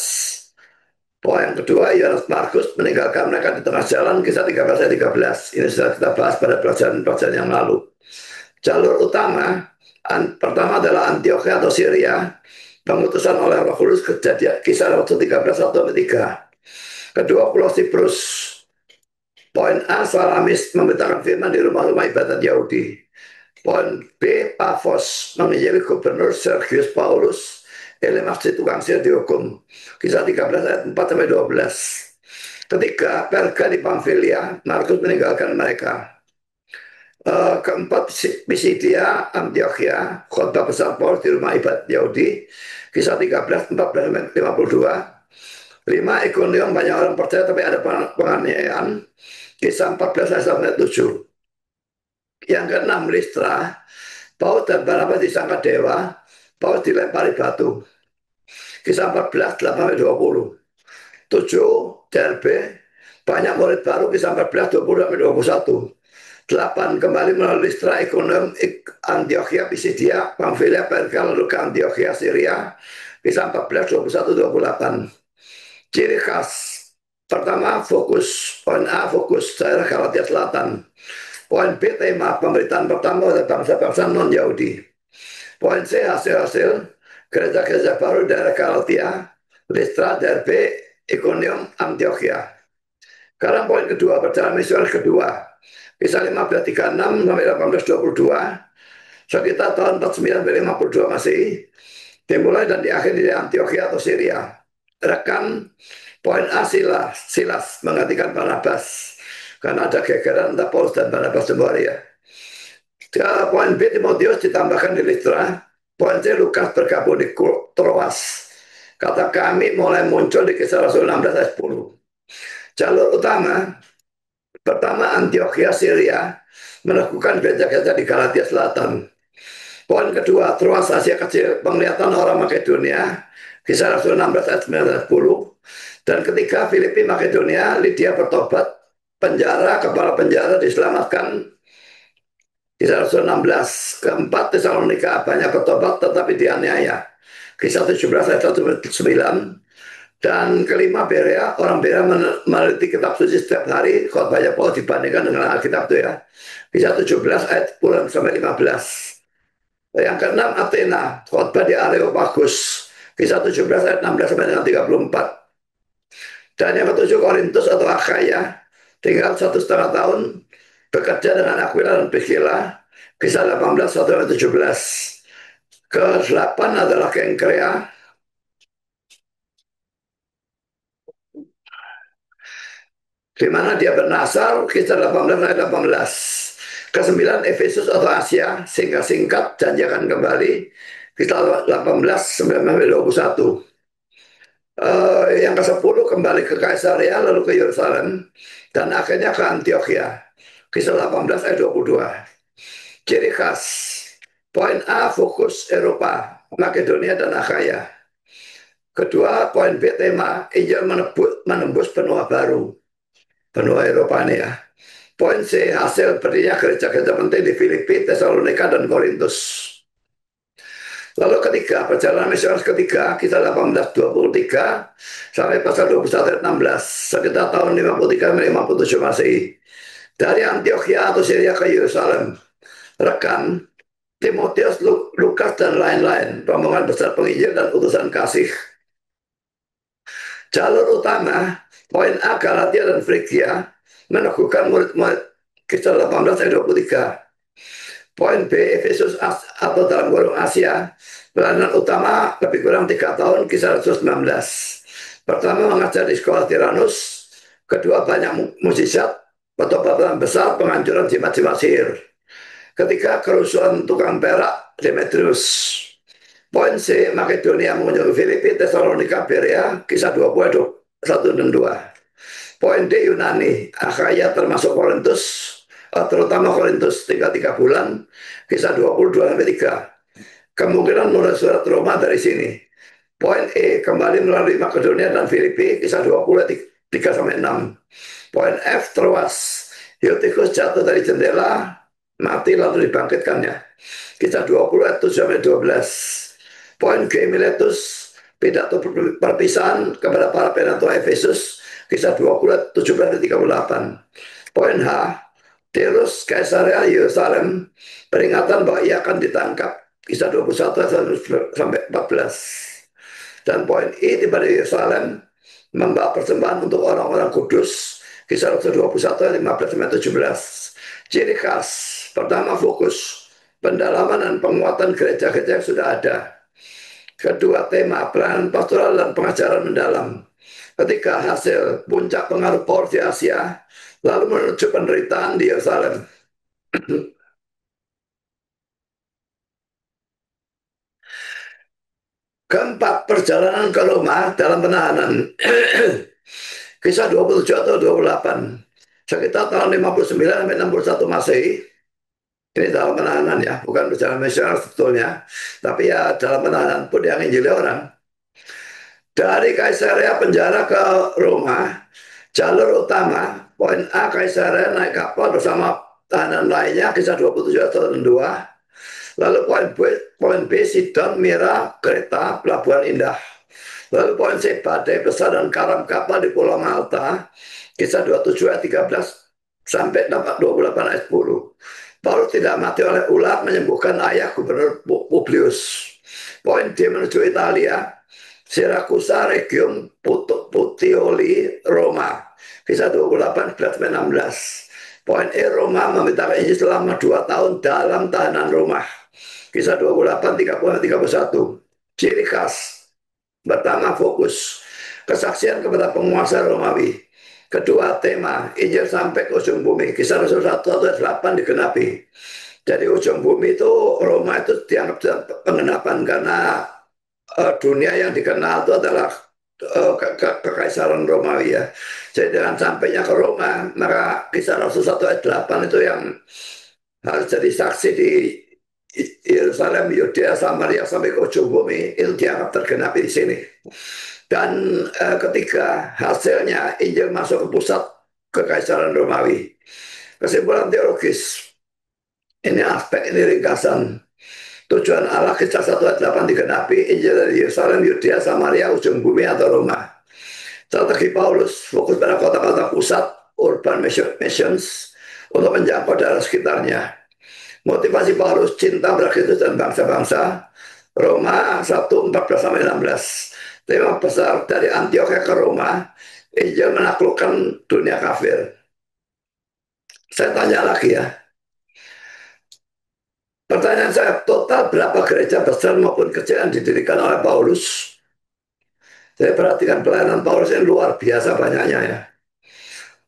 Poin yang kedua, Yohanes Markus meninggalkan mereka di tengah jalan, kisah 13 ayat 13. Ini sudah kita bahas pada pelajaran-pelajaran yang lalu. Jalur utama, pertama adalah Antioquia atau Syria, pengutusan oleh Roh Kudus kejadian kisah Rasul 13 atau 3. Kedua, Pulau Siprus. Poin A, Salamis memberitakan firman di rumah-rumah ibadat Yahudi. Poin B, Pafos menginjili gubernur Sergius Paulus oleh masjid tukang sihir dihukum. Kisah 13 ayat 4 sampai 12. Ketiga, Perga di Pamfilia, Markus meninggalkan mereka. Keempat, Pisidia, Antioquia, khotbah besar Paulus di rumah ibadat Yahudi. Kisah 13, 14 sampai 52. 5, Ikonium, banyak orang percaya tapi ada penganiayaan. Kisah 14 ayat sampai 7. Yang keenam, Listra, Paulus dan Barnabas disangka dewa, Paulus dilempari batu. Kisah 14, 8 sampai 20. 7, Derbe, Banyak murid baru kisah 14, 20 sampai 21. 8 kembali melalui Listra, Ikonem, Antioquia, Pisidia, Pamfilia, Perga, lalu ke Antioquia, Syria. Kisah 14, 21, 28. Ciri khas pertama, fokus. Poin A, fokus daerah Galatia Selatan. Poin B, tema pemberitaan pertama oleh bangsa-bangsa non-Yahudi. Poin C, hasil-hasil gereja-gereja baru daerah Galatia, Listra, Derbe, Iconium, Antioquia. Sekarang poin kedua, perjalanan misionaris kedua. Kisah 1536 sampai 1822, sekitar tahun 49 sampai 52 Masehi, dimulai dan diakhiri di Antioquia atau Syria. Rekan poin A, Silas menggantikan Barnabas karena ada gegeran antara Paulus dan Barnabas sembari ya. Poin B, Timotius ditambahkan di Listra. Poin C, Lukas bergabung di Troas. Kata kami mulai muncul di Kisah Rasul 16 ayat 10. Jalur utama, pertama Antioquia, Syria, melakukan gereja-gereja di Galatia Selatan. Poin kedua, Troas, Asia Kecil, penglihatan orang Makedonia, Kisah Rasul 16 ayat 9 ayat 10. Dan ketiga, Filipi, Makedonia, Lydia bertobat, kepala penjara diselamatkan, Kisah Rasul 16. Keempat, Tesalonika, banyak bertobat tetapi dianiaya, Kisah 17 ayat 1 9. Dan kelima, Berea, orang Berea meneliti kitab suci setiap hari, khotbahnya Paulus dibandingkan dengan Alkitab itu ya. Kisah 17 ayat 10 sampai 15. Yang keenam, Athena, khotbah di Areopagus, Kisah 17 ayat 16 sampai dengan 34. Dan yang ketujuh, Korintus atau Akhaya, tinggal 1,5 tahun, bekerja dengan Aquila dan Priscilla, Kisah 18 1 sampai 17. Ke-8 adalah Kengkrea, di mana dia bernasar, Kisah 18 ayat 18. Ke-9, Efesus atau Asia, sehingga singkat janji akan kembali, Kisah 18 19 sampai 21. Yang ke-10 kembali ke Kaisarea, lalu ke Yerusalem, dan akhirnya ke Antioquia. Kisah 18 ayat 22. Ciri khas. Poin A, fokus Eropa, Makedonia dan Akhaya. Kedua, poin B, tema Injil menembus benua baru, benua Eropa ini ya. Poin C, hasil berdirinya gereja-gereja penting di Filipi, Tesalonika, dan Korintus. Lalu ketiga, perjalanan misionaris ketiga, Kisah 1823 sampai pasal 21 ayat 16, sekitar tahun 53 57 Masehi. Dari Antioquia atau Syria ke Yerusalem. Rekan Timotius, Lukas, dan lain-lain, rombongan besar penginjil dan utusan kasih. Jalur utama, poin A, Galatia dan Frigia, meneguhkan murid-murid, Kisah 18 ayat 23. Poin B, Efesus atau dalam kurung Asia, pelayanan utama lebih kurang 3 tahun, Kisah 19. Pertama, mengajar di sekolah Tiranus. Kedua, banyak mukjizat, pertobatan besar, penghancuran jimat-jimat sihir. Ketiga, kerusuhan tukang perak Demetrius. Poin C, Makedonia mengunjungi Filipi, Tesalonika, Berea, Kisah 20, 1 dan 2. Poin D, Yunani, Akhaya termasuk Korintus, terutama Korintus, tinggal 3 bulan, Kisah 22 sampai 3. Kemungkinan menulis surat Roma dari sini. Poin E, kembali melalui Makedonia dan Filipi, Kisah 20 3 sampai 6. Poin F, Troas, Eutikus jatuh dari jendela, mati lalu dibangkitkannya, Kisah 20 ayat 7 sampai 12. Poin G, Miletus, pidato perpisahan kepada para penatua Efesus, Kisah 20 ayat 17 sampai 38. Poin H, Tirus, Kaisarea, Yerusalem, peringatan bahwa ia akan ditangkap, Kisah 21 ayat 1 sampai 14. Dan poin I, tiba di Yerusalem, membawa persembahan untuk orang-orang kudus, Kisah 21 ayat 15 sampai 17. Ciri khas, pertama fokus pendalaman dan penguatan gereja-gereja yang sudah ada. Kedua, tema pelayanan pastoral dan pengajaran mendalam. Ketiga, hasil puncak pengaruh Paulus di Asia, lalu menuju penderitaan di Yerusalem. Keempat, perjalanan ke Roma dalam penahanan. Kisah 27 atau 28. Sekitar tahun 59 sampai 61 Masehi. Ini dalam penahanan ya, bukan perjalanan misioner sebetulnya. Tapi ya dalam penahanan pun yang Injili orang. Dari Kaisarea penjara ke Roma, Jalur utama, poin A, Kaisarea naik kapal bersama tahanan lainnya, kisah 27 atau 2. Lalu poin B, Sidon, Mira, Kreta, Pelabuhan Indah. Lalu poin C, badai besar dan karam kapal di Pulau Malta, kisah 27 ayat 13 sampai 28 ayat 10. Paulus tidak mati oleh ular, menyembuhkan ayah gubernur Publius. Poin D, menuju Italia, Sirakusa, Regium, Puteoli, Roma. Kisah 28, 16. Poin E, Roma meminta Injil selama 2 tahun dalam tahanan rumah. Kisah 28, 30, 31. Ciri khas. Pertama, fokus. Kesaksian kepada penguasa Romawi. Kedua, tema. Injil sampai ke ujung bumi. Kisah Rasul 1 ayat 8 digenapi. Jadi ujung bumi itu, Roma itu dianggap pengenapan karena dunia yang dikenal itu adalah kekaisaran Romawi ya. Jadi dengan sampainya ke Roma, maka kisah Rasul 1 ayat 8 itu yang harus jadi saksi di Yerusalem, Yudea, Samaria sampai ke ujung bumi itu dianggap tergenapi di sini. Dan ketika hasilnya Injil masuk ke pusat kekaisaran Romawi. Kesimpulan teologis, ini aspek, ini ringkasan. Tujuan Allah kisah 1 ayat 8 digenapi, Injil dari Yerusalem, Yudea, Samaria, ujung bumi atau Roma. Strategi Paulus fokus pada kota-kota pusat, urban missions, untuk menjangkau daerah sekitarnya. Motivasi Paulus, cinta pada Kristus dan bangsa-bangsa. Roma 1, 14 sampai 16. Tema besar dari Antioquia ke Roma, Injil menaklukkan dunia kafir. Saya tanya lagi ya, pertanyaan saya, total berapa gereja besar maupun kecil yang didirikan oleh Paulus? Saya perhatikan pelayanan Paulus yang luar biasa banyaknya ya.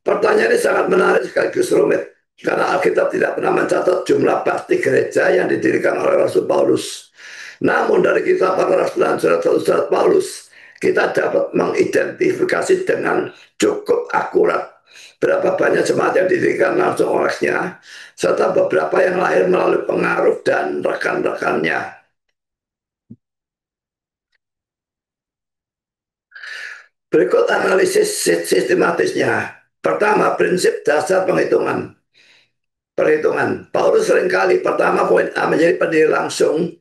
Pertanyaan ini sangat menarik sekaligus rumit. Karena Alkitab tidak pernah mencatat jumlah pasti gereja yang didirikan oleh Rasul Paulus. Namun dari kisah para rasul dan surat-surat Paulus, kita dapat mengidentifikasi dengan cukup akurat berapa banyak jemaat yang didirikan langsung olehnya, serta beberapa yang lahir melalui pengaruh dan rekan-rekannya. Berikut analisis sistematisnya. Pertama, prinsip dasar perhitungan. Paulus seringkali pertama poin A menjadi pendiri langsung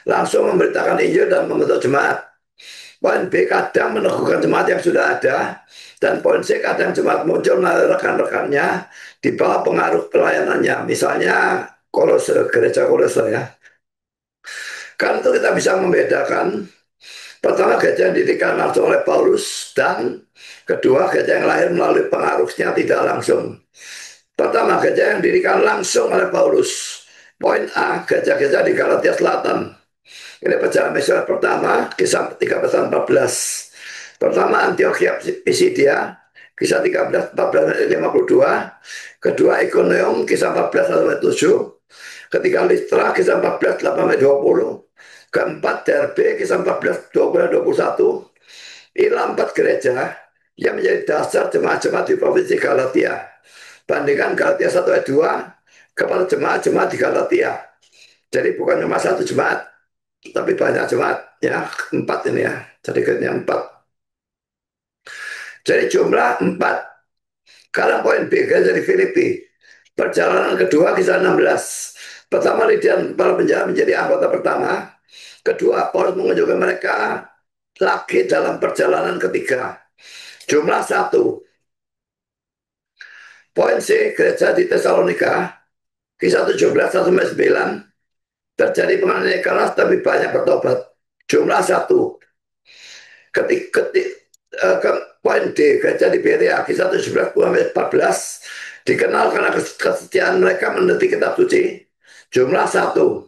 memberitakan Injil dan membentuk jemaat. Poin B kadang meneguhkan jemaat yang sudah ada, dan poin C kadang jemaat muncul melalui rekan-rekannya di bawah pengaruh pelayanannya. Misalnya gereja Kolose ya. Kan itu kita bisa membedakan. Pertama, gereja yang didirikan langsung oleh Paulus, dan kedua, gereja yang lahir melalui pengaruhnya tidak langsung. Pertama, gereja yang didirikan langsung oleh Paulus. Poin A, gereja-gereja di Galatia Selatan. Ini perjalanan misioner pertama, kisah 13-14. Pertama, Antioquia Pisidia, kisah 13-14-52. Kedua, Iconium, kisah 14-7. Ketiga, Listra, kisah 14-8-20. Keempat, Derbe, kisah 14-20-21. Inilah 4 gereja yang menjadi dasar jemaat-jemaat di provinsi Galatia. Bandingkan Galatia 1 ayat 2 kepada jemaat-jemaat di Galatia. Jadi bukan cuma satu jemaat, tapi banyak jemaat. Ya, 4 ini ya. Jadi gereja 4. Jadi jumlah 4. Sekarang poin B, gereja di Filipi. Perjalanan kedua kisah 16. Pertama, Lydia para penjara menjadi anggota pertama. Kedua, Paulus mengunjungi mereka lagi dalam perjalanan ketiga. Jumlah 1. Poin C, gereja di Tesalonika, kisah 17 sampai 9. Terjadi penganiayaan keras tapi banyak bertobat. Jumlah 1. Poin D, gereja di Berea, kisah 17 sampai 14. Dikenal karena kesetiaan mereka meneliti kitab suci. Jumlah 1.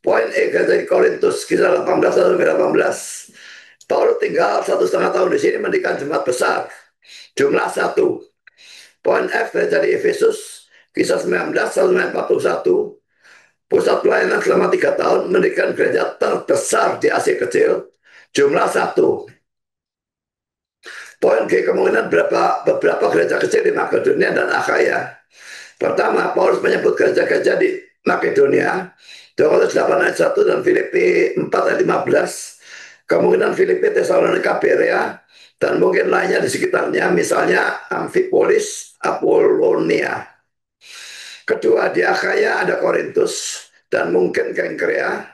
Poin E, gereja di Korintus, kisah 18 sampai 18. Paulus tinggal 1,5 tahun di sini mendirikan jemaat besar. Jumlah 1. Poin F, gereja di Efesus, kisah 19 sampai 41. Pusat pelayanan selama 3 tahun mendirikan gereja terbesar di Asia Kecil. Jumlah 1. Poin G, kemungkinan beberapa gereja kecil di Makedonia dan Akhaya. Pertama, Paulus menyebut gereja-gereja di Makedonia, 2 Korintus 8 ayat 1 dan Filipi 4 ayat 15. Kemungkinan Filipi, Tesalonika, Berea, Dan mungkin lainnya di sekitarnya, misalnya Amfipolis, Apollonia. Kedua di Akhaya ada Korintus dan mungkin Kengkrea.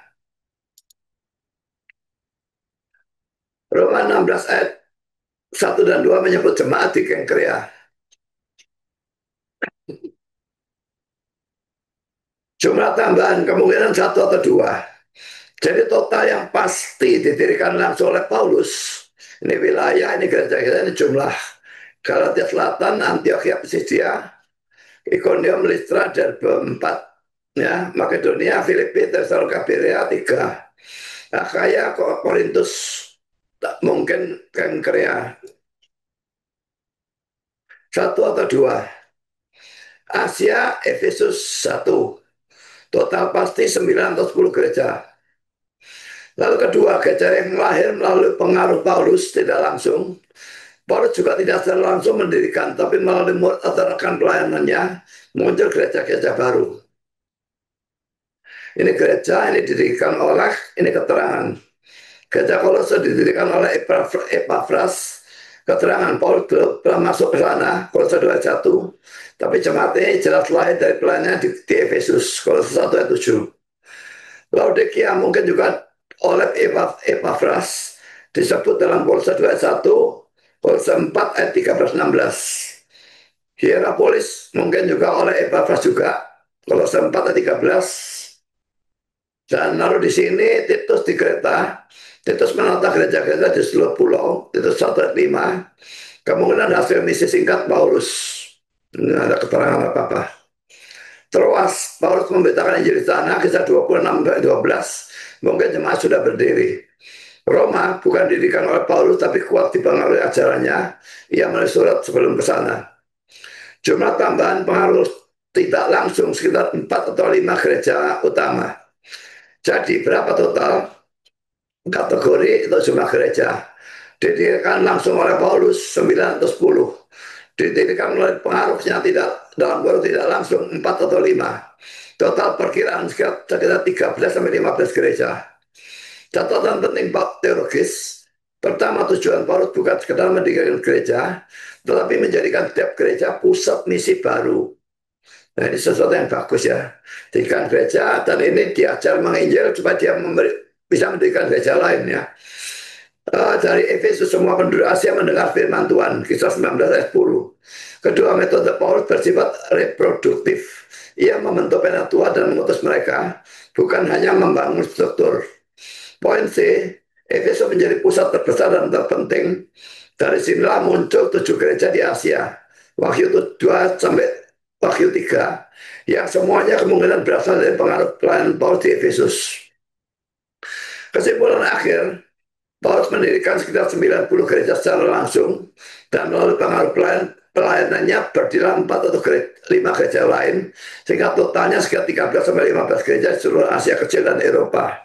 Roma 16 ayat 1 dan 2 menyebut jemaat di Kengkrea. Jumlah tambahan kemungkinan satu atau dua. Jadi total yang pasti didirikan langsung oleh Paulus. Ini wilayah, ini gereja-gereja, ini jumlah. Galatia Selatan, Antioquia Pisidia, Ikonium, Listra, Derbe 4. Ya, Makedonia, Filipi, Tesalonika, Berea 3. Akhaya, Korintus, tak mungkin Kengkrea. Satu atau dua. Asia, Efesus 1. Total pasti 9 atau 10 gereja. Lalu kedua, gereja yang lahir melalui pengaruh Paulus tidak langsung. Paulus juga tidak secara langsung mendirikan, tapi melalui murid atau rekan pelayanannya muncul gereja-gereja baru. Ini gereja, ini didirikan oleh, ini keterangan. Gereja Kolose didirikan oleh Epaphras. Keterangan Paulus belum masuk ke sana, Kolose 2:1. Tapi jemaat ini jelas lahir dari pelayanannya di Efesus, Kolose 1 ayat 7. Laodikia mungkin juga oleh Epaphras disebut dalam Kolose 2:1, Kolose 4 ayat 13-16. Hierapolis mungkin juga oleh Epaphras juga, Kolose 4 ayat 13. Dan lalu di sini Titus di Kreta, Titus menata gereja-gereja di seluruh pulau, Titus 1 ayat 5. Kemungkinan hasil misi singkat Paulus. Ini ada keterangan apa-apa. Troas, Paulus memberitakan Injil di sana, kisah 26-12. Mungkin jemaat sudah berdiri. Roma bukan didirikan oleh Paulus, tapi kuat dipengaruhi ajarannya. Ia menulis surat sebelum ke sana. Jumlah tambahan pengaruh tidak langsung sekitar 4 atau 5 gereja utama. Jadi berapa total kategori itu jumlah gereja? Didirikan langsung oleh Paulus 9 atau 10. Didirikan oleh pengaruhnya tidak dalam kurung tidak langsung 4 atau 5. Total perkiraan sekitar 13 sampai 15 gereja. Catatan penting teologis. Pertama, tujuan Paulus bukan sekedar mendirikan gereja, tetapi menjadikan setiap gereja pusat misi baru. Nah, ini sesuatu yang bagus ya. Dirikan gereja dan ini diajar menginjil supaya dia bisa mendirikan gereja lain ya. Dari Efesus semua penduduk Asia mendengar firman Tuhan, kisah 19 ayat 10. Kedua, metode Paulus bersifat reproduktif. Ia membentuk penatua dan mengutus mereka, bukan hanya membangun struktur. Poin C, Efesus menjadi pusat terbesar dan terpenting. Dari sinilah muncul 7 gereja di Asia. Wahyu 2 sampai Wahyu 3, yang semuanya kemungkinan berasal dari pengaruh pelayanan Paulus di Efesus. Kesimpulan akhir, Paulus mendirikan sekitar 90 gereja secara langsung dan melalui pengaruh pelayanannya berdiri 4 atau 5 gereja lain, sehingga totalnya sekitar 13 sampai 15 gereja di seluruh Asia Kecil dan Eropa.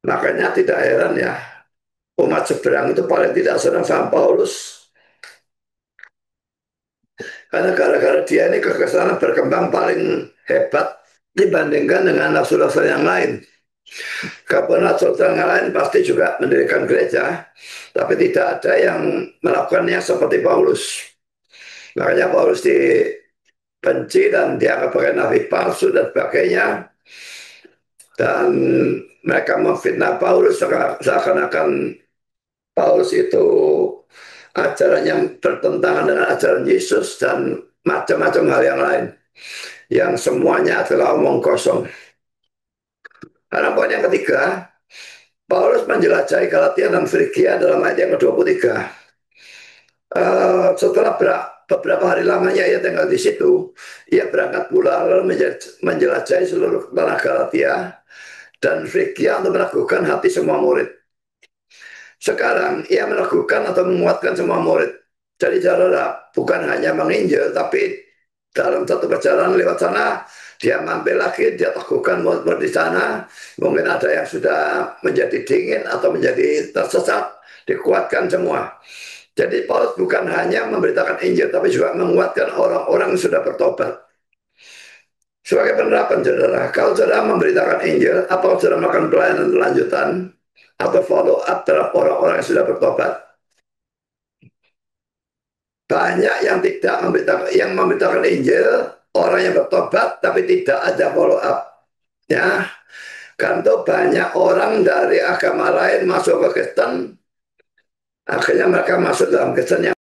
Makanya tidak heran ya, umat seberang itu paling tidak senang sama Paulus. Karena gara-gara dia ini kekesalan berkembang paling hebat dibandingkan dengan rasul-rasul yang lain. Rasul yang lain pasti juga mendirikan gereja, tapi tidak ada yang melakukannya seperti Paulus. Makanya Paulus dibenci dan dianggap sebagai nabi palsu dan sebagainya. Dan mereka memfitnah Paulus seakan-akan Paulus itu ajaran yang bertentangan dengan ajaran Yesus dan macam-macam hal yang lain. Yang semuanya adalah omong kosong. Karena poin yang ketiga, Paulus menjelajahi Galatia dan Frigia dalam ayat yang ke-23. Setelah beberapa hari lamanya ia tinggal di situ, ia berangkat pula lalu menjelajahi seluruh tanah Galatia dan Frigia untuk meragukan hati semua murid. Sekarang ia meragukan atau menguatkan semua murid. Jadi saudara bukan hanya menginjil, tapi dalam satu perjalanan lewat sana, dia mampir lagi, dia teguhkan murid-murid di sana. Mungkin ada yang sudah menjadi dingin atau menjadi tersesat, dikuatkan semua. Jadi Paulus bukan hanya memberitakan Injil, tapi juga menguatkan orang-orang yang sudah bertobat. Sebagai penerapan saudara, kalau saudara memberitakan Injil, atau saudara melakukan pelayanan lanjutan, atau follow up terhadap orang-orang yang sudah bertobat. Banyak yang tidak memberitakan, yang memberitakan Injil, orang yang bertobat tapi tidak ada follow up. Ya, kan tuh banyak orang dari agama lain masuk ke Kristen, akhirnya mereka masuk dalam Kristen yang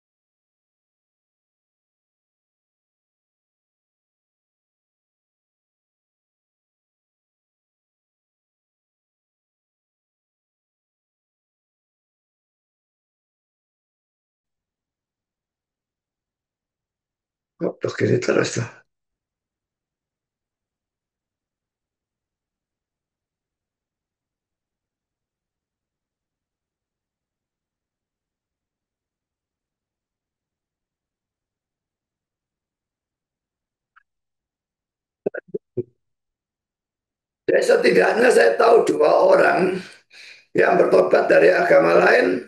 begini terus tuh. Jadi setidaknya saya tahu dua orang yang bertobat dari agama lain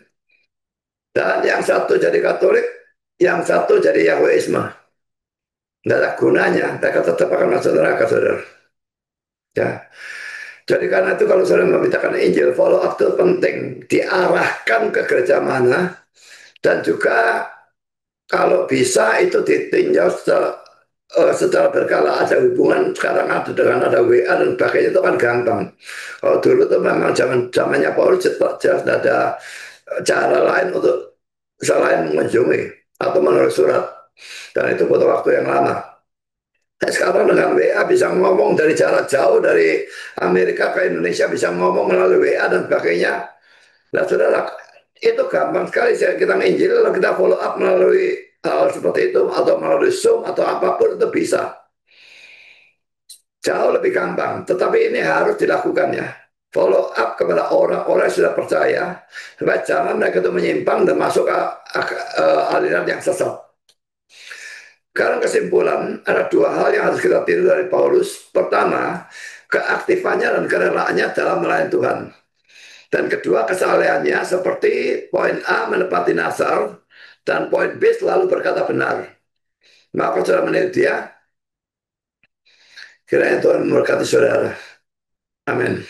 dan yang satu jadi Katolik, yang satu jadi Yahweisme. Tidak ada gunanya, mereka tetap akan masuk neraka, saudara. Ya, jadi karena itu kalau saudara memberitakan Injil, follow up itu penting. Diarahkan ke gereja mana, dan juga kalau bisa itu ditinjau secara berkala. Ada hubungan sekarang ada dengan ada WA dan sebagainya, itu kan gampang. Kalau dulu itu memang zamannya Paulus jelas ada cara lain untuk selain mengunjungi atau menulis surat, dan itu butuh waktu yang lama. Nah, sekarang dengan WA bisa ngomong dari jarak jauh, dari Amerika ke Indonesia bisa ngomong melalui WA dan sebagainya. Nah, saudara, itu gampang sekali kita nginjil, lalu kita follow up melalui hal seperti itu, atau melalui Zoom, atau apapun itu bisa. Jauh lebih gampang, tetapi ini harus dilakukan ya. Follow up kepada orang-orang yang sudah percaya, supaya jangan mereka itu menyimpang dan masuk ke aliran yang sesat. Sekarang kesimpulan, ada dua hal yang harus kita tiru dari Paulus. Pertama, keaktifannya dan kerelaannya dalam melayani Tuhan. Dan kedua, kesalehannya seperti poin A menepati nasar, dan poin B selalu berkata benar. Maka saudara meniru dia, kiranya Tuhan memberkati saudara. Amin.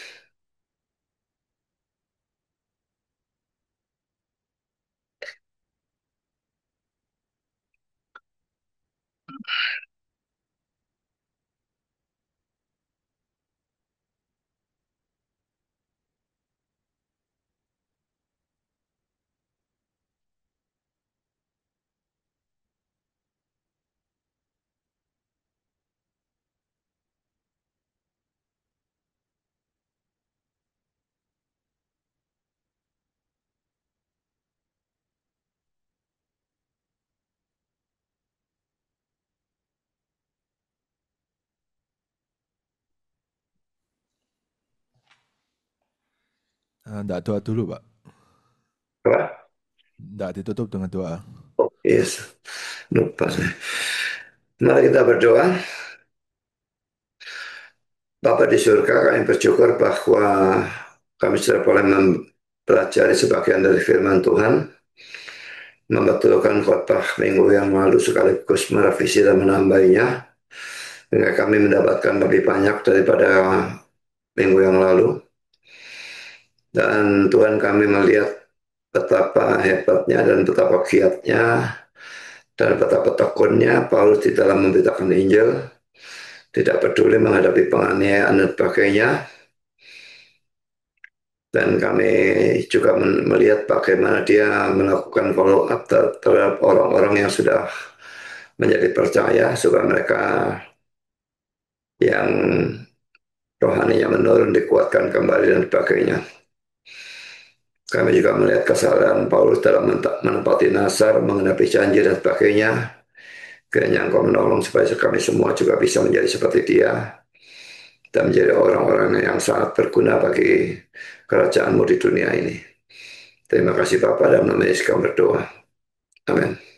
Nggak doa dulu, Pak. Apa? Nggak ditutup dengan doa. Oh, yes. Lupa saya. Mari kita berdoa. Bapa di surga, kami bersyukur bahwa kami sudah boleh mempelajari sebagian dari firman Tuhan, membetulkan khotbah minggu yang lalu sekaligus merevisi dan menambahnya, sehingga kami mendapatkan lebih banyak daripada minggu yang lalu. Dan Tuhan, kami melihat betapa hebatnya dan betapa giatnya dan betapa tekunnya Paulus di dalam memberitakan Injil, tidak peduli menghadapi penganiayaan dan sebagainya. Dan kami juga melihat bagaimana dia melakukan follow up terhadap orang-orang yang sudah menjadi percaya, supaya mereka yang rohaninya menurun dikuatkan kembali dan sebagainya. Kami juga melihat kesalahan Paulus dalam menepati nasar, mengenapi janji dan sebagainya. Kiranya Engkau menolong supaya kami semua juga bisa menjadi seperti dia dan menjadi orang-orang yang sangat berguna bagi kerajaan-Mu di dunia ini. Terima kasih Bapa, dalam nama Yesus kami berdoa. Amin.